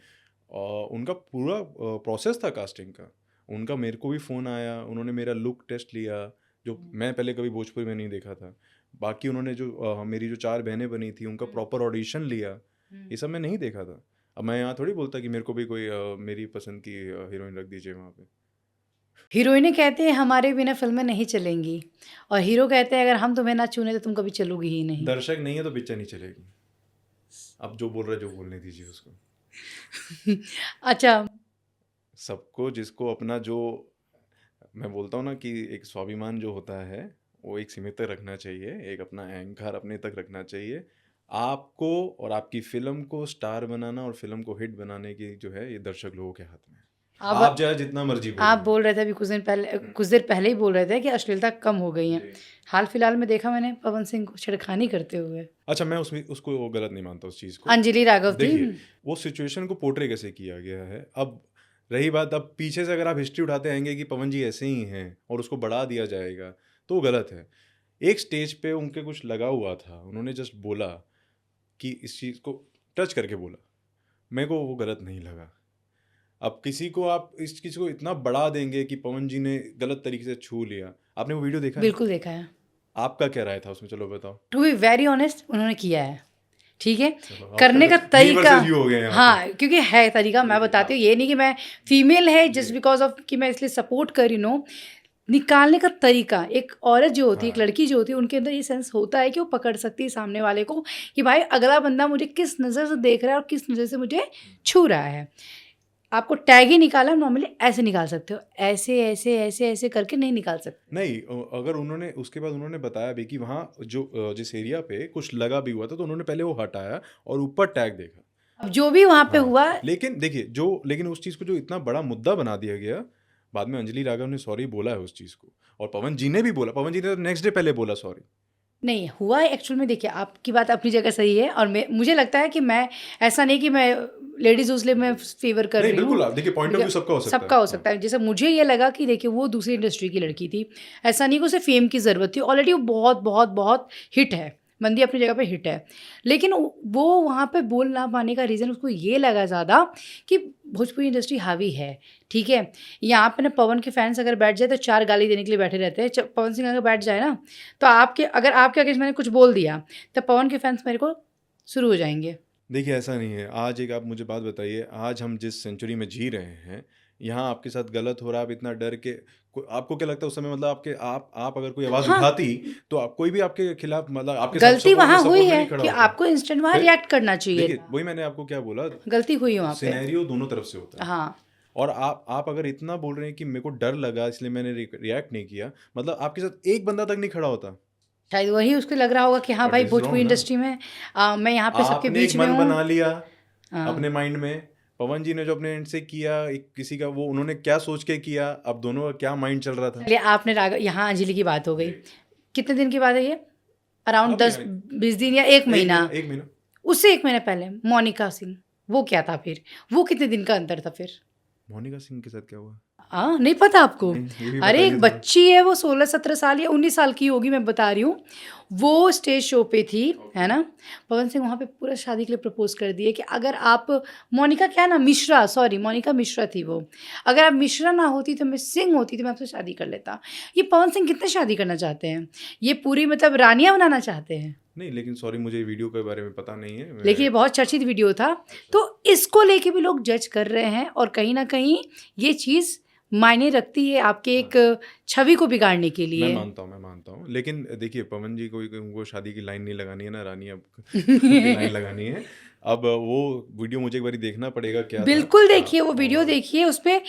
और उनका पूरा प्रोसेस था कास्टिंग का। उनका मेरे को भी फ़ोन आया, उन्होंने मेरा लुक टेस्ट लिया, जो मैं पहले कभी भोजपुरी में नहीं देखा था। बाकी उन्होंने जो मेरी जो चार बहनें बनी थी, उनका प्रॉपर ऑडिशन लिया। ये सब मैं नहीं देखा था। अब मैं यहाँ थोड़ी बोलता कि मेरे को भी कोई मेरी पसंद की हीरोइन रख दीजिए वहाँ पे। हीरोइनें कहती हैं हमारे बिना फिल्में नहीं चलेंगी, और हीरो कहते हैं अगर हम तुम्हें ना चुने तो तुम कभी चलोगी ही नहीं। दर्शक नहीं है तो पिक्चर नहीं चलेगी। अब जो बोल रहा है, जो बोलने दीजिए उसको। अच्छा, सबको जिसको अपना जो, मैं बोलता हूँ ना कि एक स्वाभिमान जो होता है, वो एक सीमित तक रखना चाहिए, एक अपना अहंकार अपने तक रखना चाहिए। आपको और आपकी फ़िल्म को स्टार बनाना और फ़िल्म को हिट बनाने की जो है, ये दर्शक लोगों के हाथ में है। अब आप चाहे जितना मर्ज़ी आप बोलिए। बोल रहे थे अभी कुछ देर पहले ही बोल रहे थे कि अश्लीलता कम हो गई है। जी। हाल फिलहाल में देखा मैंने पवन सिंह को छेड़खानी करते हुए। अच्छा, मैं उसमें उसको वो गलत नहीं मानता उस चीज़ को। अंजलि राघव थी। देखिए, वो सिचुएशन को पोर्ट्रे कैसे किया गया है। अब रही बात, अब पीछे से अगर आप हिस्ट्री उठाते आएँगे कि पवन जी ऐसे ही हैं और उसको बढ़ा दिया जाएगा, तो वो गलत है। एक स्टेज पे उनके कुछ लगा हुआ था, उन्होंने जस्ट बोला कि इस चीज़ को टच करके बोला, मेरे को वो गलत नहीं लगा। अब किसी को आप इस चीज़ को इतना बढ़ा देंगे कि पवन जी ने गलत तरीके से छू लिया। आपने वो वीडियो देखा है? बिल्कुल देखा है। आपका क्या राय था उसमें, चलो बताओ? टू बी वेरी ऑनेस्ट उन्होंने किया है, ठीक है? चलो, आप करने का मी तरीका, वर्सेस यू हो गए यहाँ पे। हाँ, क्योंकि है तरीका, मैं बताती हूँ, ये नहीं कि मैं फीमेल है जस्ट जी। बिकॉज़ ऑफ कि मैं इसलिए सपोर्ट कर रही हूँ। निकालने का तरीका, एक औरत जो होती है, एक हाँ। लड़की जो होती है, उनके अंदर ये सेंस होता है कि वो पकड़ सकती है सामने वाले को कि भाई अगला बंदा मुझे किस नज़र से देख रहा है और किस नज़र से मुझे छू रहा है। आपको टैग ही निकाला, नॉर्मली ऐसे निकाल सकते हो, ऐसे ऐसे ऐसे ऐसे करके नहीं निकाल सकते। नहीं, अगर उन्होंने उसके बाद उन्होंने बताया भी कि वहाँ जो जिस एरिया पे कुछ लगा भी हुआ था, तो उन्होंने पहले वो हटाया और ऊपर टैग देखा। अब जो भी वहाँ पे हाँ, हुआ, लेकिन देखिए लेकिन उस चीज़ को जो इतना बड़ा मुद्दा बना दिया गया, बाद में अंजलि राघव ने सॉरी बोला है उस चीज़ को, और पवन जी ने भी बोला। पवन जी ने तो नेक्स्ट डे पहले बोला सॉरी। नहीं हुआ एक्चुअल में। देखिए, आपकी बात अपनी जगह सही है, और मुझे लगता है कि मैं, ऐसा नहीं कि मैं लेडीज़ उसलिए मैं फेवर कर नहीं, रही हूँ। बिल्कुल, आप देखिए, पॉइंट ऑफ व्यू सबका हो सकता है। सबका हो सकता है। जैसे मुझे ये लगा कि देखिए वो दूसरी इंडस्ट्री की लड़की थी, ऐसा नहीं कि उसे फेम की ज़रूरत थी, ऑलरेडी वो बहुत बहुत बहुत हिट है, मंदी अपनी जगह पे हिट है। लेकिन वो वहाँ पे बोल ना पाने का रीज़न उसको ये लगा ज़्यादा कि भोजपुरी इंडस्ट्री हावी है, ठीक है? यहाँ पे ना पवन के फैंस अगर बैठ जाए तो 4 गाली देने के लिए बैठे रहते हैं। पवन सिंह अगर बैठ जाए ना, तो अगर आपके अगेंस्ट मैंने कुछ बोल दिया, तो पवन के फैंस मेरे को शुरू हो जाएंगे। देखिए, ऐसा नहीं है। आज एक आप मुझे बात बताइए, आज हम जिस सेंचुरी में जी रहे हैं, यहाँ आपके साथ गलत हो रहा है, आप इतना डर के, आपको क्या लगता है उस समय, मतलब आप अगर कोई आवाज़ हाँ, उठाती, तो कोई भी आपके खिलाफ, मतलब आपके साथ गलती वहाँ हुई सपोर्ट में है नहीं खड़ा कि होता। आपको इंस्टेंट वहाँ फिर रिएक्ट करना चाहिए देखिए, था। वही मैंने आपको क्या बोला, गलती हुई है वहाँ पे। सिनेरियो दोनों तरफ से होता है। हाँ, और आप अगर इतना बोल रहे हैं कि मेरे को डर लगा इसलिए मैंने रिएक्ट नहीं किया, मतलब आपके साथ एक बंदा तक नहीं खड़ा होता। शायद वही उसको लग रहा होगा कि हाँ बट भाई, दिस इज भोजपुरी रॉन्ग ना। इंडस्ट्री में मैं यहाँ पे सबके आपने बीच एक में मन हूँ। बना लिया हाँ, अपने माइंड में। पवन जी ने जो अपने एंड से किया, एक किसी का, वो उन्होंने क्या सोच के किया, अब दोनों का क्या माइंड चल रहा था। चलिए, आपने यहाँ अंजलि की बात हो गई। जी। कितने दिन की बात है ये? अराउंड अभी 10-20 दिन या 1 महीना। एक महीना। उससे 1 महीना पहले मोनिका सिंह, वो क्या था फिर? वो कितने दिन का अंतर था फिर? मोनिका सिंह के साथ क्या हुआ? हाँ, नहीं पता आपको? नहीं, ये भी अरे बताइए एक थोड़ा। बच्ची है, वो 16-17 साल या 19 साल की होगी, मैं बता रही हूँ। वो स्टेज शो पे थी, है ना? पवन सिंह वहाँ पे पूरा शादी के लिए प्रपोज कर दिए कि अगर आप, मोनिका क्या नाम, मिश्रा, सॉरी मोनिका मिश्रा थी वो। अगर आप मिश्रा ना होती तो मैं सिंह होती तो मैं आपसे शादी कर लेता। ये पवन सिंह कितने शादी करना चाहते हैं? ये पूरी मतलब रानियाँ बनाना चाहते हैं। नहीं, लेकिन सॉरी, मुझे वीडियो के बारे में पता नहीं है। लेकिन ये मैं बहुत चर्चित वीडियो था, तो इसको लेके भी लोग जज कर रहे हैं और कहीं न कहीं ये चीज़ मायने रखती है आपके हाँ, एक छवि को बिगाड़ने के लिए। मैं मानता हूँ। लेकिन देखिए, पवन जी को उनको शादी की लाइन नहीं लगानी है ना, रानी अब की लाइन लगानी है। अब वो वीडियो मुझे एक बारी देखना पड़ेगा क्या था। बिल्कुल हाँ, देखिए, वो वीडियो और देखिए, उसमें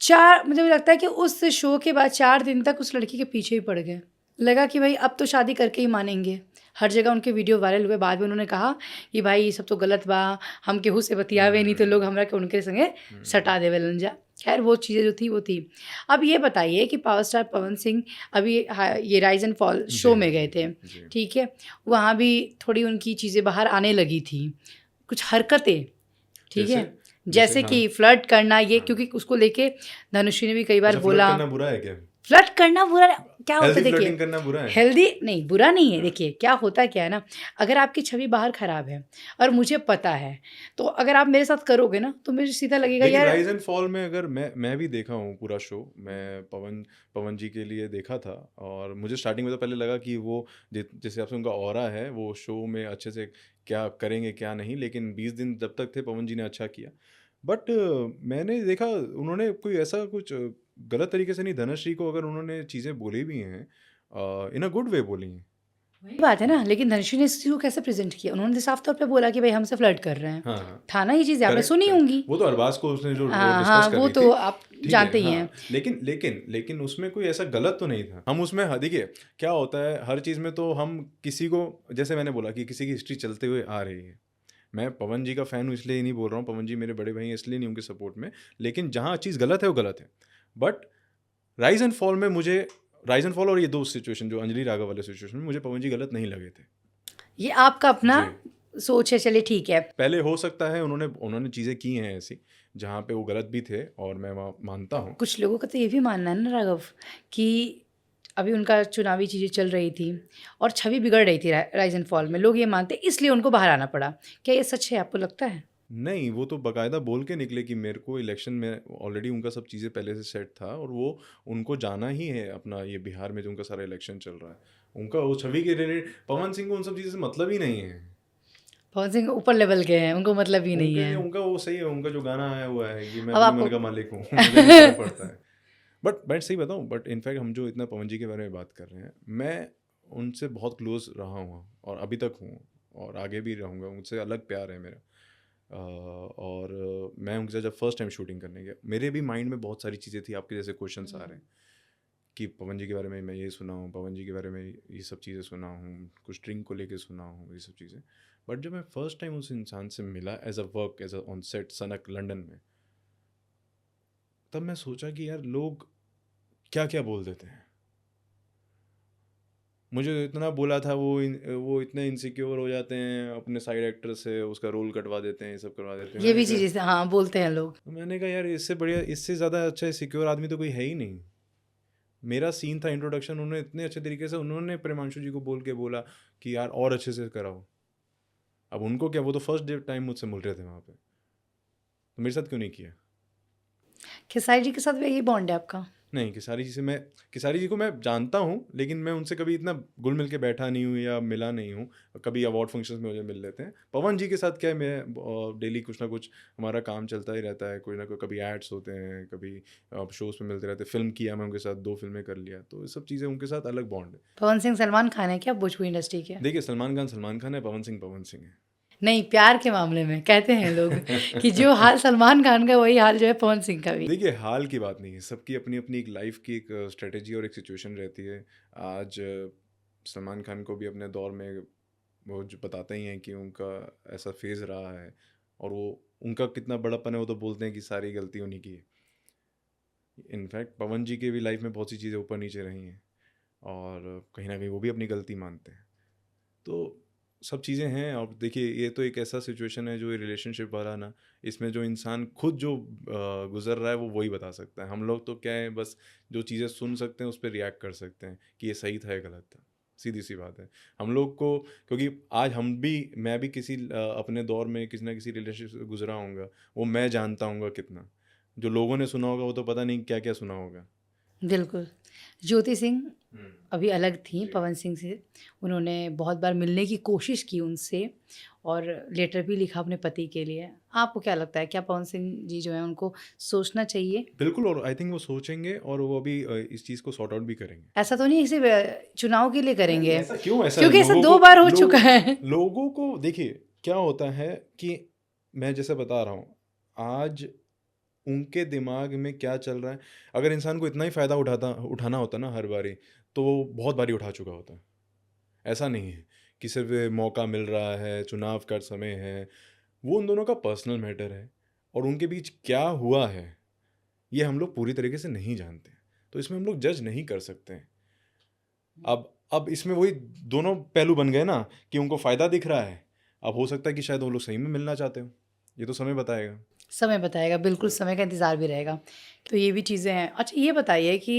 4 मुझे लगता है कि उस शो के बाद 4 दिन तक उस लड़की के पीछे ही पड़ गए। लगा कि भई अब तो शादी करके ही मानेंगे। हर जगह उनके वीडियो वायरल हुए, बाद में उन्होंने कहा कि भाई ये सब तो गलत बा, हम केहू से बतियावे नहीं तो लोग हमरा के उनके संगे सटा देवेलन जा। खैर वो चीज़ें जो थी वो थी। अब ये बताइए कि पावर स्टार पवन सिंह अभी ये राइज़ एंड फॉल शो जी, में गए थे, जी। ठीक है? वहाँ भी थोड़ी उनकी चीज़ें बाहर आने लगी थी। कुछ हरकतें, ठीक जैसे? है? जैसे जैसे हाँ, कि फ्लर्ट करना, ये हाँ। क्योंकि उसको लेके धनुश्री ने भी कई बार अच्छा, फ्लर्ट बोला। करना बुरा है क्या? फ्लर्ट करना बुरा क्या होता हेल्दी है देखिए, फ्लर्टिंग करना बुरा है? हेल्दी नहीं, बुरा नहीं है। हाँ। देखिए क्या होता क्या है ना, अगर आपकी छवि बाहर खराब है और मुझे पता है, तो अगर आप मेरे साथ करोगे ना तो मुझे सीधा लगेगा लेकिन यार। राइज एंड फॉल में अगर मैं भी देखा हूँ पूरा शो। मैं पवन जी के लिए देखा था, और मुझे स्टार्टिंग में तो पहले लगा कि वो जिस हिसाब से उनका ऑरा है, वो शो में अच्छे से क्या करेंगे क्या नहीं, लेकिन 20 दिन जब तक थे पवन जी ने अच्छा किया। बट मैंने देखा उन्होंने कोई ऐसा कुछ गलत तरीके से नहीं, धनश्री को अगर उन्होंने चीज़ें बोली भी हैं, इन अ गुड वे बोली हैं। वही बात है ना, लेकिन धनुषी ने इस चीज़ को कैसे प्रेज़ेंट किया? उन्होंने साफ तौर पे बोला कि भई हमसे फ्लर्ट कर रहे हैं। हाँ, हाँ। था ना ये चीज़ें, आपने करेक्ट, सुनी करेक्ट। होंगी। वो तो अरबाज़ को उसने जो वो हाँ, डिस्कस हाँ, कर वो रही तो थी, आप ठीक है, जानते ही हैं। हाँ। लेकिन उसमें कोई ऐसा गलत तो नहीं था। हम उसमें देखिए, क्या होता है हर चीज़ में, तो हम किसी को, जैसे मैंने बोला कि किसी की हिस्ट्री चलते हुए आ रही है। मैं पवन जी का फ़ैन हूँ इसलिए नहीं बोल रहा हूँ, पवन जी मेरे बड़े भाई हैं इसलिए नहीं उनके सपोर्ट में। लेकिन जहाँ चीज़ गलत है वो गलत है। बट राइज़ एंड फॉल में मुझे, राइज़ एंड फॉल और ये 2 सिचुएशन जो अंजलि राघव वाले सिचुएशन में मुझे पवन जी गलत नहीं लगे थे। ये आपका अपना जी। सोच है, चलिए ठीक है। पहले हो सकता है उन्होंने उन्होंने चीज़ें की हैं ऐसी, जहाँ पे वो गलत भी थे, और मैं मानता हूँ। कुछ लोगों का तो ये भी मानना है ना राघव, कि अभी उनका चुनावी चीज़ें चल रही थी और छवि बिगड़ रही थी राइज़ एंड फॉल में। लोग ये मानते हैं इसलिए उनको बाहर आना पड़ा। क्या ये सच है, आपको लगता है? नहीं, वो तो बाकायदा बोल के निकले कि मेरे को इलेक्शन में ऑलरेडी उनका सब चीज़ें पहले से सेट था, और वो उनको जाना ही है अपना, ये बिहार में जो उनका सारा इलेक्शन चल रहा है। उनका वो छवि के रिलेटेड पवन सिंह को उन सब चीज़ों से मतलब ही नहीं है। पवन सिंह ऊपर लेवल के हैं, उनको मतलब ही नहीं उनके है। लिए उनका वो सही है, उनका जो गाना आया हुआ है कि मैं अब अपने आपको मन का मालिक हूँ मुझे नहीं फ़र्क पड़ता है। बट सही बताऊँ, बट इनफैक्ट हम जो इतना पवन जी के बारे में बात कर रहे हैं, मैं उनसे बहुत क्लोज़ रहा हूँ और अभी तक हूँ, और आगे भी रहूँगा। उनसे अलग प्यार है मेरा। और मैं उनके साथ जब फर्स्ट टाइम शूटिंग करने गया, मेरे भी माइंड में बहुत सारी चीज़ें थी, आपके जैसे क्वेश्चंस आ रहे हैं कि पवन जी के बारे में मैं ये सुना हूँ, पवन जी के बारे में ये सब चीज़ें सुना हूँ, कुछ ड्रिंक को लेके सुना हूँ, ये सब चीज़ें। बट जब मैं फर्स्ट टाइम उस इंसान से मिला as a work, as a on set सनक लंदन में, तब मैं सोचा कि यार लोग क्या क्या बोल देते हैं। मुझे इतना बोला था वो इतने इनसिक्योर हो जाते हैं अपने साइड एक्टर से, उसका रोल कटवा देते हैं, ये सब करवा देते हैं। ये मैंने भी कहा, चीज़ें हाँ, बोलते हैं लोग। तो मैंने कहा यार इससे बढ़िया, इससे ज़्यादा अच्छा सिक्योर आदमी तो कोई है ही नहीं। मेरा सीन था इंट्रोडक्शन, उन्होंने इतने अच्छे तरीके से उन्होंने प्रेमांशु जी को बोल के बोला कि यार और अच्छे से कराओ। अब उनको क्या, वो तो फर्स्ट डे टाइम मुझसे मिल रहे थे वहाँ पे, तो मेरे साथ क्यों नहीं किया? खेसारी जी के साथ भी यही बॉन्ड है आपका? नहीं, खेसारी जी को मैं जानता हूँ, लेकिन मैं उनसे कभी इतना घुल मिल के बैठा नहीं हूँ या मिला नहीं हूँ। कभी अवार्ड फंक्शंस में मुझे मिल लेते हैं। पवन जी के साथ क्या है, मैं डेली कुछ ना कुछ हमारा काम चलता ही रहता है, कोई ना कोई, कभी एड्स होते हैं, कभी शोज़ में मिलते रहते हैं। फ़िल्म किया मैं उनके साथ, 2 फ़िल्में कर लिया, तो ये सब चीज़ें उनके साथ अलग बॉन्ड है। पवन सिंह सलमान खान है क्या भोजपुरी इंडस्ट्री के? देखिए, सलमान खान है, पवन सिंह है। नहीं, प्यार के मामले में कहते हैं लोग कि जो हाल सलमान खान का वही हाल जो है पवन सिंह का भी। देखिए, हाल की बात नहीं है, सबकी अपनी-अपनी एक लाइफ़ की एक स्ट्रैटेजी और एक सिचुएशन रहती है। आज सलमान खान को भी अपने दौर में वो जो बताते ही हैं कि उनका ऐसा फ़ेज़ रहा है, और वो उनका कितना बड़ापन है, वो तो बोलते हैं कि सारी गलती उन्हीं की है। इनफैक्ट पवन जी की भी लाइफ़ में बहुत सी चीज़ें ऊपर-नीचे रही हैं, और कहीं न कहीं वो भी अपनी गलती मानते हैं। तो सब चीज़ें हैं। और देखिए, ये तो एक ऐसा सिचुएशन है जो ये रिलेशनशिप वाला ना, इसमें जो इंसान खुद जो गुज़र रहा है वो वही बता सकता है। हम लोग तो क्या है, बस जो चीज़ें सुन सकते हैं उस पे रिएक्ट कर सकते हैं कि ये सही था या गलत था। सीधी-सी बात है। हम लोग को, क्योंकि आज मैं भी किसी अपने दौर में किसी न किसी रिलेशनशिप से गुज़रा होऊँगा, वो मैं जानता हूँगा कितना। जो लोगों ने सुना होगा वो तो पता नहीं क्या-क्या सुना होगा। बिल्कुल। ज्योति सिंह हुँ। अभी अलग थी जी। पवन सिंह से। उन्होंने बहुत बार मिलने की कोशिश की उनसे और लेटर भी लिखा अपने पति के लिए। आपको क्या लगता है, क्या पवन सिंह जी जो हैं उनको सोचना चाहिए? बिल्कुल, और आई थिंक वो सोचेंगे और वो अभी इस चीज़ को सॉर्ट आउट भी करेंगे। ऐसा तो नहीं इसे चुनाव के लिए नहीं, करेंगे? ऐसा क्यों? ऐसा क्योंकि ऐसा लोगों 2 को बार हो चुका है। लोगों को देखिए, क्या होता है कि मैं जैसे बता रहा हूँ, आज उनके दिमाग में क्या चल रहा है, अगर इंसान को इतना ही फ़ायदा उठाना होता ना हर बारी, तो वो बहुत बारी उठा चुका होता। ऐसा नहीं है कि सिर्फ़ मौका मिल रहा है, चुनाव का समय है, वो उन दोनों का पर्सनल मैटर है और उनके बीच क्या हुआ है, ये हम लोग पूरी तरीके से नहीं जानते। तो इसमें हम लोग जज नहीं कर सकते हैं। अब इसमें वही दोनों पहलू बन गए ना कि उनको फ़ायदा दिख रहा है। अब हो सकता है कि शायद वो लोग सही में मिलना चाहते हों। ये तो समय बताएगा। समय बताएगा, बिल्कुल समय का इंतज़ार भी रहेगा। तो ये भी चीज़ें हैं। अच्छा ये बताइए कि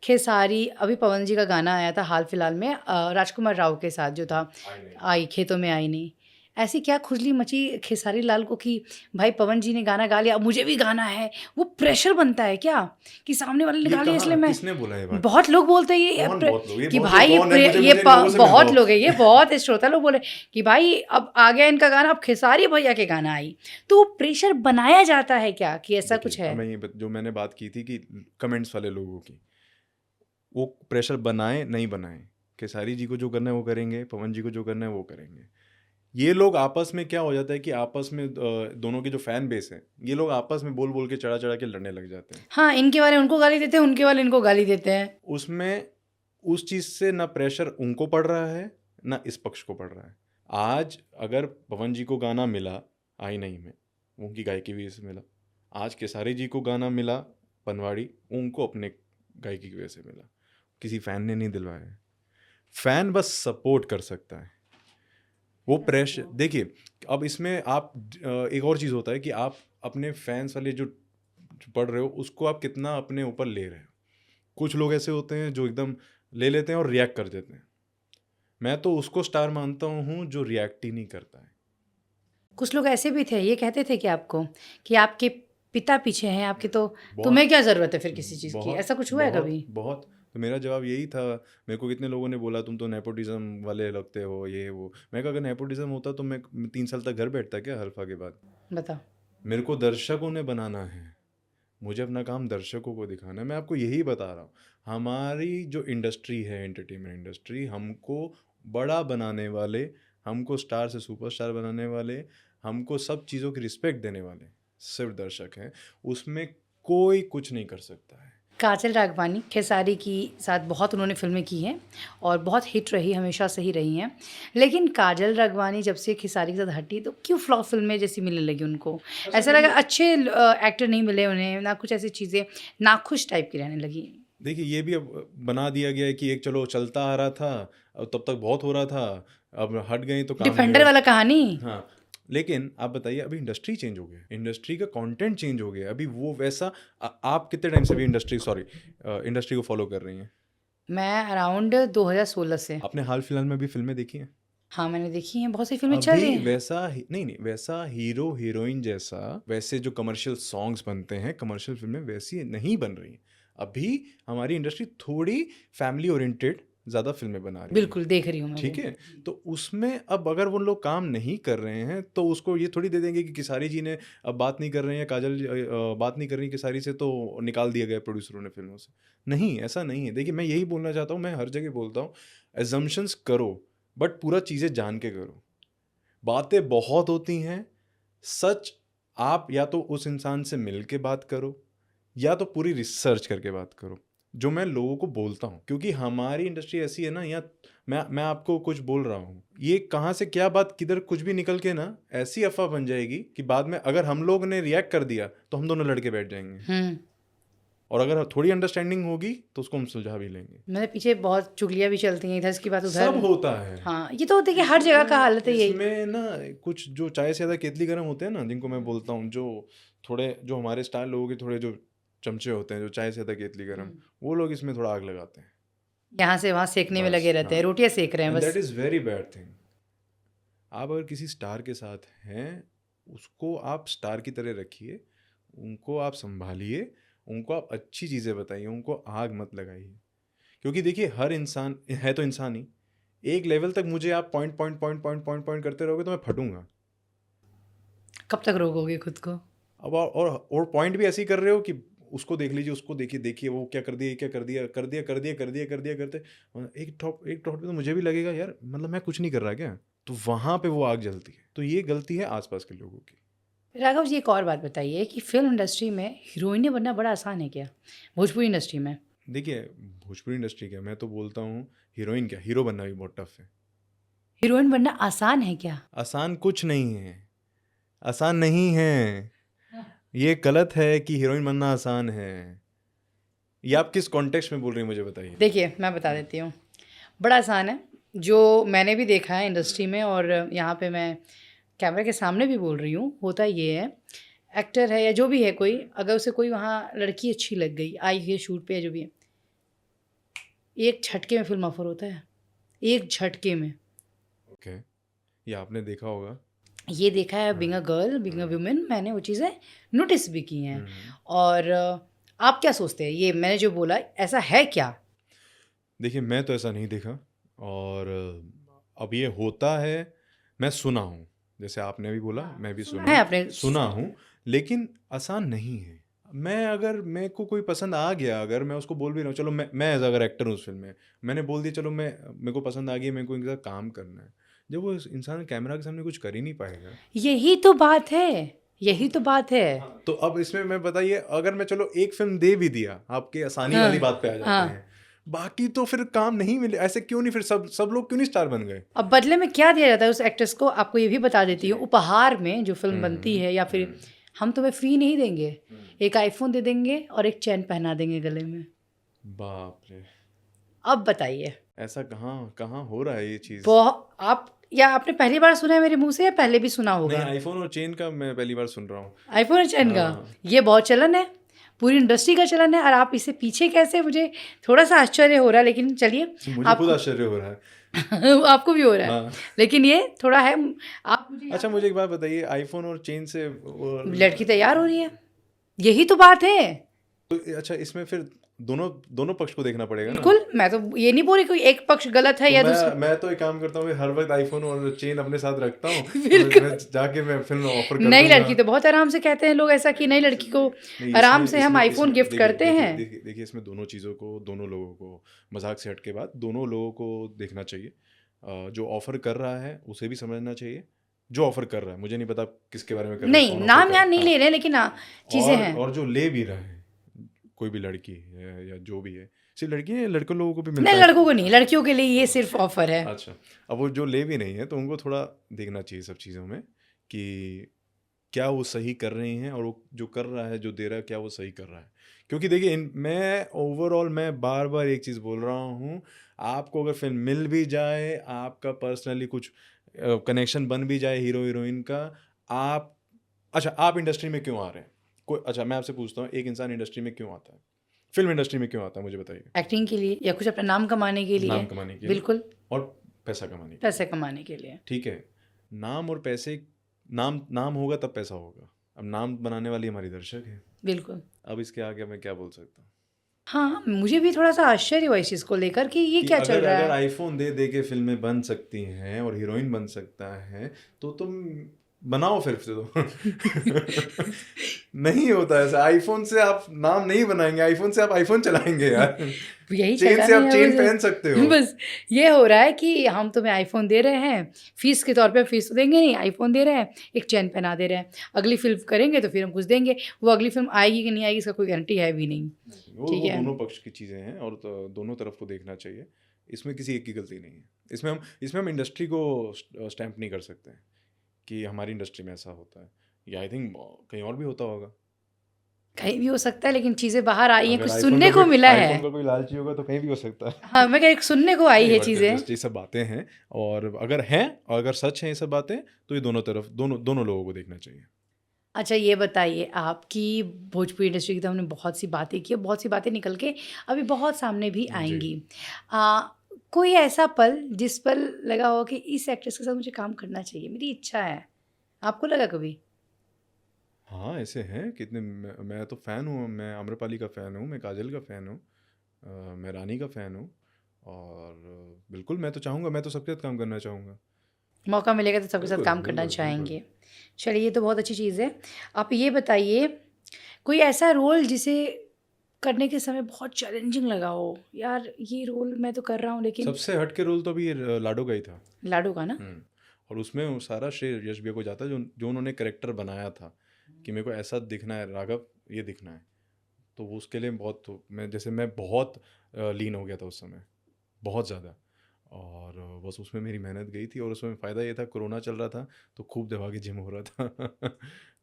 खेसारी अभी पवन जी का गाना आया था हाल-फिलहाल में राजकुमार राव के साथ जो था, आई नहीं। आई खेतों में आई नहीं। ऐसी क्या खुजली मची खेसारी लाल को कि भाई पवन जी ने गाना गा लिया, अब मुझे भी गाना है। वो प्रेशर बनता है क्या? कि सामने वाले ने ये गा लिया इसलिए कहाँ मैं किसने बोला ये बात? बहुत लोग बोलते हैं ये कौन प्र बहुत लोग? ये कि बहुत लोग भाई कौन है? मुझे ये मुझे इन लोगों से बहुत मिलवाओ। लोग हैं, ये बहुत श्रोता लोग बोले कि भाई अब आ गया इनका गाना, अब खेसारी भैया के गाना आई। तो वो प्रेशर बनाया जाता है क्या कि ऐसा देखिए, कुछ अब है? मैं ये जो मैंने बात की थी कि कमेंट्स वाले लोगों की, वो प्रेशर बनाएँ, नहीं बनाएँ। खेसारी जी को जो करना है वो करेंगे, पवन जी को जो करना है वो करेंगे। ये लोग आपस में क्या हो जाता है कि आपस में दोनों की जो फैन बेस है, ये लोग आपस में बोल-बोल के, चढ़ा-चढ़ा के लड़ने लग जाते हैं। हाँ, इनके वाले उनको गाली देते हैं, उनके वाले इनको गाली देते हैं। उसमें उस चीज़ से ना प्रेशर उनको पड़ रहा है, ना इस पक्ष को पड़ रहा है। आज अगर पवन जी को गाना मिला, आई नहीं में, वो उनकी गायकी की वजह से मिला। आज खेसारी जी को गाना मिला, पनवाड़ी, उनको अपने गायकी की वजह से मिला। किसी फ़ैन ने नहीं दिलवाया है। फ़ैन बस सपोर्ट कर सकता है। वो प्रेशर देखिए, अब इसमें आप एक और चीज़ होता है कि आप अपने फैंस वाले जो पढ़ रहे हो, उसको आप कितना अपने ऊपर ले रहे हो। कुछ लोग ऐसे होते हैं जो एकदम ले लेते हैं और रिएक्ट कर देते हैं। मैं तो उसको स्टार मानता हूँ जो रिएक्ट ही नहीं करता है। कुछ लोग ऐसे भी थे, ये कहते थे कि आपको कि आपके पिता पीछे हैं आपके, तो तुम्हें बहुत क्या ज़रूरत है फिर किसी चीज़ की? बहुत ऐसा कुछ हुआ है बहुत कभी? बहुत तो मेरा जवाब यही था। मेरे को कितने लोगों ने बोला तुम तो नेपोटिज्म वाले लगते हो, ये वो। मैं कहा अगर नेपोटिज्म होता तो मैं 3 साल तक घर बैठता क्या हल्फा के बाद? बताओ। मेरे को दर्शकों ने बनाना है। मुझे अपना काम दर्शकों को दिखाना है। मैं आपको यही बता रहा हूँ। हमारी जो इंडस्ट्री है, एंटरटेनमेंट इंडस्ट्री, हमको बड़ा बनाने वाले, हमको स्टार से सुपरस्टार बनाने वाले, हमको सब चीज़ों की रिस्पेक्ट देने वाले सिर्फ दर्शक हैं। उसमें कोई कुछ नहीं कर सकता है। काजल राघवानी खेसारी की साथ बहुत उन्होंने फ़िल्में की हैं और बहुत हिट रही, हमेशा से ही रही हैं। लेकिन काजल राघवानी जब से खेसारी के साथ हटी तो क्यों फ्लॉप फ़िल्में जैसी मिलने लगी उनको? अच्छा ऐसा लगा देखिए, अच्छे एक्टर नहीं मिले उन्हें, ना कुछ ऐसी चीज़ें, नाखुश टाइप की रहने लगी। देखिए ये भी अब बना दिया गया है कि एक चलो चलता आ रहा था, तब तक बहुत हो रहा था, अब हट गई तो काम नहीं डिफेंडर हो। वाला कहानी। हाँ, लेकिन आप बताइए अभी इंडस्ट्री चेंज हो गया है, इंडस्ट्री का कंटेंट चेंज हो गया है। अभी वो वैसा आप कितने टाइम से भी इंडस्ट्री को फॉलो कर रही हैं? मैं अराउंड 2016 से। आपने हाल फिलहाल में भी फ़िल्में देखी हैं? हाँ, मैंने देखी हैं, बहुत सी फ़िल्में चल रही अभी हैं। वैसा ही नहीं, नहीं, वैसा हीरो हीरोइन जैसा वैसे जो कमर्शियल सॉन्ग्स बनते हैं, कमर्शियल फ़िल्में वैसी नहीं बन रही हैं। अभी हमारी इंडस्ट्री थोड़ी फैमिली ओरिएंटेड ज़्यादा फ़िल्में बना रही है। बिल्कुल, देख रही हूँ मैं ठीक वो। है? तो उसमें अब अगर वो लोग काम नहीं कर रहे हैं, तो उसको ये थोड़ी दे देंगे कि खेसारी जी ने अब बात नहीं कर रहे हैं, बात नहीं कर रही खेसारी से तो निकाल दिया गया प्रोड्यूसरों ने फ़िल्मों से। नहीं, ऐसा नहीं है। देखिए, मैं यही बोलना चाहता हूँ, मैं हर जगह बोलता हूँ, असम्पशन्स करो, बट पूरा चीज़ें जान के करो। बातें बहुत होती हैं, सच आप या तो उस इंसान से मिल के बात करो, या तो पूरी रिसर्च करके बात करो। जो मैं लोगों को बोलता हूँ, क्योंकि हमारी इंडस्ट्री ऐसी है ना, यहाँ मैं आपको कुछ बोल रहा हूँ, ये कहाँ से क्या बात किधर कुछ भी निकल के ना ऐसी अफ़वाह बन जाएगी कि बाद में अगर हम लोग ने रिएक्ट कर दिया, तो हम दोनों लड़ के बैठ जाएँगे। हुँ। और अगर थोड़ी अंडरस्टैंडिंग होगी, तो उसको हम सुलझा भी लेंगे। मेरे पीछे बहुत चुगलियाँ भी चलती हैं, इधर की बात सब उधर। होता है। हाँ, ये तो देखिए हर जगह का हालत है यही। इसमें ना कुछ जो चाय से ज़्यादा केतली गर्म होते हैं ना, जिनको मैं बोलता हूँ, जो हमारे स्टार लोगों के थोड़े जो चमचे होते हैं, जो चाय से ज़्यादा केतली गर्म, हुँ। वो लोग इसमें थोड़ा आग लगाते हैं। यहाँ से वहाँ सेंकने में लगे बस, रहते हैं, हाँ। रोटियाँ सेंक रहे हैं एंड दैट बस। Is very bad thing. आप अगर किसी स्टार के साथ हैं, उसको आप स्टार की तरह रखिए, उनको आप सँभालिए, उनको आप अच्छी चीज़ें बताइए, उनको आग मत लगाइए। क्योंकि देखिए हर इंसान है तो इंसान ही, एक लेवल तक मुझे आप पॉइंट करते रहोगे तो मैं फटूंगा। कब तक रोकोगे खुद को? अब और पॉइंट भी ऐसे ही कर रहे हो कि उसको देख लीजिए, उसको देखिए, देखिए वो क्या कर दिया, ये क्या कर दिया, कर दिया कर दिया कर दिया कर दिया करते एक टॉप पे तो मुझे भी लगेगा यार, मतलब मैं कुछ नहीं कर रहा क्या, तो वहां पे वो आग जलती है। तो ये गलती है आसपास के लोगों की। राघव जी, एक और बात बताइए कि फ़िल्म इंडस्ट्री में हीरोइनें बनना बड़ा आसान है क्या? भोजपुरी इंडस्ट्री में? देखिए भोजपुरी इंडस्ट्री क्या, मैं तो बोलता हूँ हीरोइन क्या, हीरो बनना भी बहुत टफ है। हीरोइन बनना आसान है क्या? आसान कुछ नहीं है, आसान नहीं है। ये गलत है कि हीरोइन बनना आसान है। ये आप किस कॉन्टेक्स्ट में बोल रही हैं मुझे बताइए। देखिए, मैं बता देती हूँ। बड़ा आसान है, जो मैंने भी देखा है इंडस्ट्री में, और यहाँ पे मैं कैमरे के सामने भी बोल रही हूँ। होता ये है, एक्टर है या जो भी है कोई, अगर उसे कोई वहाँ लड़की अच्छी लग गई, आई है शूट पे या जो भी है, एक झटके में फ़िल्म ऑफर होता है। एक झटके में। ओके, ये आपने देखा होगा। ये देखा है, बीइंग अ हाँ। गर्ल, बीइंग अ वुमन, मैंने वो चीज़ें नोटिस भी की हैं। हम्म। और आप क्या सोचते हैं, ये मैंने जो बोला ऐसा है क्या? देखिए मैं तो ऐसा नहीं देखा, और अब ये होता है, मैं सुना हूँ, जैसे आपने भी बोला मैं भी सुना सुना है हूँ, आपने? सुना हूँ, लेकिन आसान नहीं है। मैं अगर मेरे को कोई पसंद आ गया, अगर मैं उसको बोल भी रहा हूँ, चलो मैं एज अगर एक्टर हूँ उस फिल्म में, मैंने बोल दिया चलो मैं, मेरे को पसंद आ गई, मेरे को इनके साथ काम करना है, जब वो इंसान कैमरा के सामने कुछ कर ही नहीं पाएगा। यही तो बात है, यही तो बात है। तो अब इसमें मैं बताइए, अगर मैं चलो एक फिल्म दे भी दिया, आपके आसानी वाली हाँ, बात पे आ जाते हाँ। हैं, बाकी तो फिर काम नहीं मिले, ऐसे क्यों नहीं, फिर सब लोग क्यों नहीं स्टार बन गए। अब बदले में क्या दिया जाता है उस एक्ट्रेस को? आपको ये भी बता देती हूँ, जी। उपहार में जो फ़िल्म बनती हम्म। है, या फिर हम तुम्हें फ्री नहीं देंगे, हम्म। एक आईफ़ोन दे देंगे और एक चेन पहना देंगे गले में। बाप रे, अब बताइए, ऐसा कहाँ कहाँ हो रहा है ये चीज। आप, या आपने पहली बार सुना है मेरे मुँह से, या पहले भी सुना नहीं, होगा? आईफोन और चेन का मैं पहली बार सुन रहा हूँ। आईफ़ोन और चेन का? हाँ। ये बहुत चलन है, पूरी इंडस्ट्री का चलन है, और आप इससे पीछे कैसे? मुझे थोड़ा-सा आश्चर्य हो रहा है, लेकिन चलिए, मुझे खुद आपको आश्चर्य हो रहा है। आपको भी हो रहा है, हाँ। लेकिन ये थोड़ा है। आप मुझे अच्छा मुझे एक बात बताइए, आईफोन और चेन से लड़की तैयार हो रही है, यही तो बात है। तो अच्छा इसमें फिर दोनों दोनों पक्ष को देखना पड़ेगा ना। बिल्कुल, मैं तो ये नहीं बोल रही कोई एक पक्ष गलत है तो या मैं दूसरा। मैं तो एक काम करता हूँ, हर वक्त आईफोन और चेन अपने साथ रखता हूँ, तो मैं बिल्कुल। जाके मैं फिल्म ऑफर कर नई दूंगा। लड़की तो बहुत आराम से कहते हैं लोग ऐसा, कि नई लड़की को नहीं, आराम इसमें से हम इसमें आईफोन इसमें गिफ्ट देखिए करते देखिए हैं। देखिए देखिए इसमें दोनों चीज़ों को, दोनों लोगों को, मजाक से हट के बात, दोनों लोगों को देखना चाहिए। जो ऑफर कर रहा है उसे भी समझना चाहिए, जो ऑफर कर रहा है, मुझे नहीं पता किसके बारे में कर रहे हैं, नहीं, कौन ऑफर नाम कर यहाँ रहा नहीं है। ले हाँ, रहे हैं, लेकिन हाँ, चीज़ें हैं। और जो ले भी रहा है, कोई भी लड़की है या जो भी है, सिर्फ लड़की है, लड़कों लोगों को भी नहीं, मिलता लड़कों को है। नहीं, लड़कियों के लिए ये सिर्फ ऑफर है। अच्छा, अब वो जो ले भी नहीं है तो उनको थोड़ा देखना चाहिए सब चीज़ों में, कि क्या वो सही कर रही हैं, और वो जो कर रहा है, जो दे रहा है, क्या वो सही कर रहा है। क्योंकि देखिए मैं ओवरऑल मैं बार बार एक चीज़ बोल रहा हूँ, आपको अगर फिल्म मिल भी जाए, आपका पर्सनली कुछ कनेक्शन बन भी जाए हीरो हीरोइन का, आप, अच्छा आप इंडस्ट्री में क्यों आ रहे हैं, कोई, अच्छा मैं आपसे पूछता हूँ, एक इंसान इंडस्ट्री में क्यों आता है, फिल्म इंडस्ट्री में क्यों आता है, मुझे बताइए। एक्टिंग के लिए, या कुछ अपना नाम कमाने के लिए। नाम कमाने के लिए, बिल्कुल, और पैसा कमाने के लिए। पैसे कमाने के लिए। ठीक है, नाम और पैसे, नाम नाम होगा तब पैसा होगा। अब नाम बनाने वाली हमारी दर्शक है, बिल्कुल। अब इसके आगे मैं क्या बोल सकता हूँ। हाँ, मुझे भी थोड़ा सा आश्चर्य हुआ इस चीज़ को लेकर कि ये कि क्या चल अगर रहा अगर है। आईफोन दे दे के फिल्में बन सकती हैं और हीरोइन बन सकता है, तो तुम बनाओ फिर से तो नहीं होता ऐसा, आईफोन से आप नाम नहीं बनाएंगे, आईफोन से आप आईफोन चलाएंगे यार। यही चल चेन रहा से है आप ना चेन बस। पहन सकते हो। बस ये हो रहा है कि हम तुम्हें आईफोन दे रहे हैं, फीस के तौर पे फीस तो देंगे नहीं, आईफोन दे रहे हैं, एक चेन पहना दे रहे हैं। अगली फिल्म करेंगे तो फिर हम कुछ देंगे, वो अगली फिल्म आएगी कि नहीं आएगी इसका कोई गारंटी है भी नहीं। ठीक वो है। दोनों पक्ष की चीज़ें हैं, और तो दोनों तरफ को देखना चाहिए, इसमें किसी एक की गलती नहीं है। इसमें हम इंडस्ट्री को स्टैम्प नहीं कर सकते हैं कि हमारी इंडस्ट्री में ऐसा होता है, या आई थिंक कहीं और भी होता होगा। कहीं भी हो सकता है, लेकिन चीज़ें बाहर आई हैं, अगर कुछ सुनने को मिला है। आईफोन का कोई लालची होगा तो कहीं भी हो सकता है। हाँ, मैं कह रही, सुनने को आई नहीं, है बट चीज़ें। जस्ट ये सब बातें हैं, और अगर हैं और अगर सच हैं ये सब बातें, तो ये दोनों तरफ, दोनों दोनों लोगों को देखना चाहिए। अच्छा, ये बताइए आप कि भोजपुरी इंडस्ट्री की तो हमने बहुत सी बातें की, बहुत सी बातें निकल के अभी बहुत सामने भी जी। आएंगी। कोई ऐसा पल जिस पल लगा हो कि इस एक्ट्रेस के साथ मुझे काम करना चाहिए, मेरी इच्छा है, आपको लगा कभी? हाँ, ऐसे हैं कितने। मैं तो फ़ैन हूँ, मैं आम्रपाली का फ़ैन हूँ, मैं काजल का फ़ैन हूँ, मैं रानी का फ़ैन हूँ। और बिल्कुल मैं तो चाहूँगा, मैं तो सबके साथ काम करना चाहूँगा। मौका मिलेगा तो सबके साथ बिल्कुल, काम करना बिल्कुल, बिल्कुल। चाहेंगे। चलिए ये तो बहुत अच्छी चीज़ है। आप ये बताइए कोई ऐसा रोल जिसे करने के समय बहुत चैलेंजिंग लगा हो? यार ये रोल मैं तो कर रहा हूँ लेकिन सबसे हट के रोल तो अभी लाडो का ही था। लाडो का ना? हुँ। और उसमें वो सारा श्रेय यश भैया को जाता है, जो जो उन्होंने कैरेक्टर बनाया था कि मेरे को ऐसा दिखना है राघव, ये दिखना है। तो वो उसके लिए बहुत, तो मैं बहुत लीन हो गया था उस समय, बहुत ज़्यादा। और बस उसमें मेरी मेहनत गई थी, और उसमें फ़ायदा ये था कोरोना चल रहा था, तो खूब दबा के जिम हो रहा था।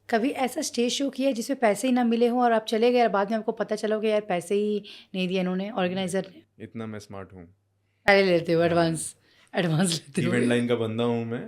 कभी ऐसा स्टेज शो किया है जिसमें पैसे ही ना मिले हों और आप चले गए और बाद में आपको पता चला हो कि यार पैसे ही नहीं दिए इन्होंने, ऑर्गेनाइज़र ने? इतना मैं स्मार्ट हूँ। पहले लेते हो हाँ, एडवांस, एडवांस लेते हो। इवेंट लाइन का बंदा हूँ मैं।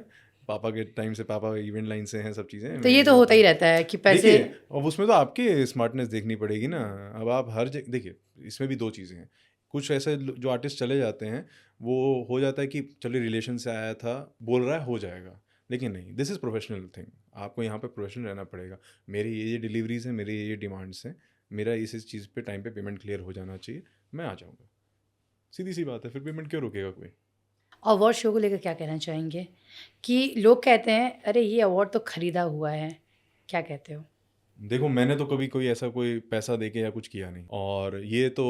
पापा के टाइम से, पापा इवेंट लाइन से हैं सब चीज़ें, तो ये मेरे तो को होता तो ही रहता है कि पैसे। देखिए, अब उसमें तो आपकी स्मार्टनेस देखनी पड़ेगी ना। अब आप हर जगह देखिए, इसमें भी 2 चीज़ें हैं। कुछ ऐसे जो आर्टिस्ट चले जाते हैं, वो हो जाता है कि चलिए रिलेशन से आया था, बोल रहा है हो जाएगा। लेकिन नहीं, दिस इज़ प्रोफेशनल थिंग। आपको यहाँ पे प्रोफेशनल रहना पड़ेगा। मेरी ये डिलीवरीज़ हैं, मेरी ये डिमांड्स हैं। मेरा इस चीज़ पे टाइम पे पेमेंट क्लियर हो जाना चाहिए, मैं आ जाऊँगा। सीधी-सी बात है, फिर पेमेंट क्यों रोकेगा कोई? अवार्ड शो को लेकर क्या कहना चाहेंगे? कि लोग कहते हैं अरे ये अवार्ड तो खरीदा हुआ है, क्या कहते हो? देखो, मैंने तो कभी कोई ऐसा कोई पैसा देके या कुछ किया नहीं, और ये तो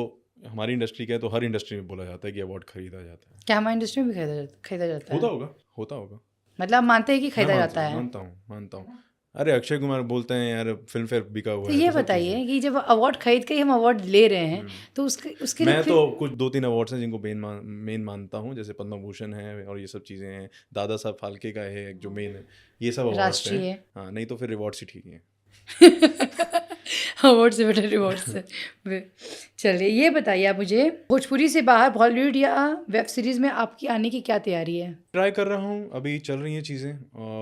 हमारी इंडस्ट्री का है, तो हर इंडस्ट्री में बोला जाता है कि अवार्ड खरीदा जाता है। क्या हमारी इंडस्ट्री में भी खरीदा जाता होता है? होगा, होता होगा। मतलब आप मानते हैं कि मैं खरीदा जाता है? मानता हूँ, मानता हूँ। अरे अक्षय कुमार बोलते हैं यार फिल्म फेयर बिका तो हुआ है, ये तो सब चीज़ें। बताइए कि जब अवार्ड खरीद के ही हम अवार्ड ले रहे हैं, हुँ। तो उसके उसके लिए मैं तो फिर कुछ 2-3 अवार्ड्स हैं जिनको मेन मानता हूँ, जैसे पद्म भूषण है और ये सब चीज़ें हैं। दादा साहब फाल्के का है एक जो मेन है, ये सब अवार्ड्स हैं। राष्ट्रीय हाँ, नहीं तो फिर रिवॉर्ड्स ही ठीक हैं। अवार्ड से बेटर रिवॉर्ड से। वे- चलिए ये बताइए आप मुझे भोजपुरी से बाहर बॉलीवुड या वेब सीरीज में आपकी आने की क्या तैयारी है? ट्राई कर रहा हूँ, अभी चल रही हैं चीज़ें,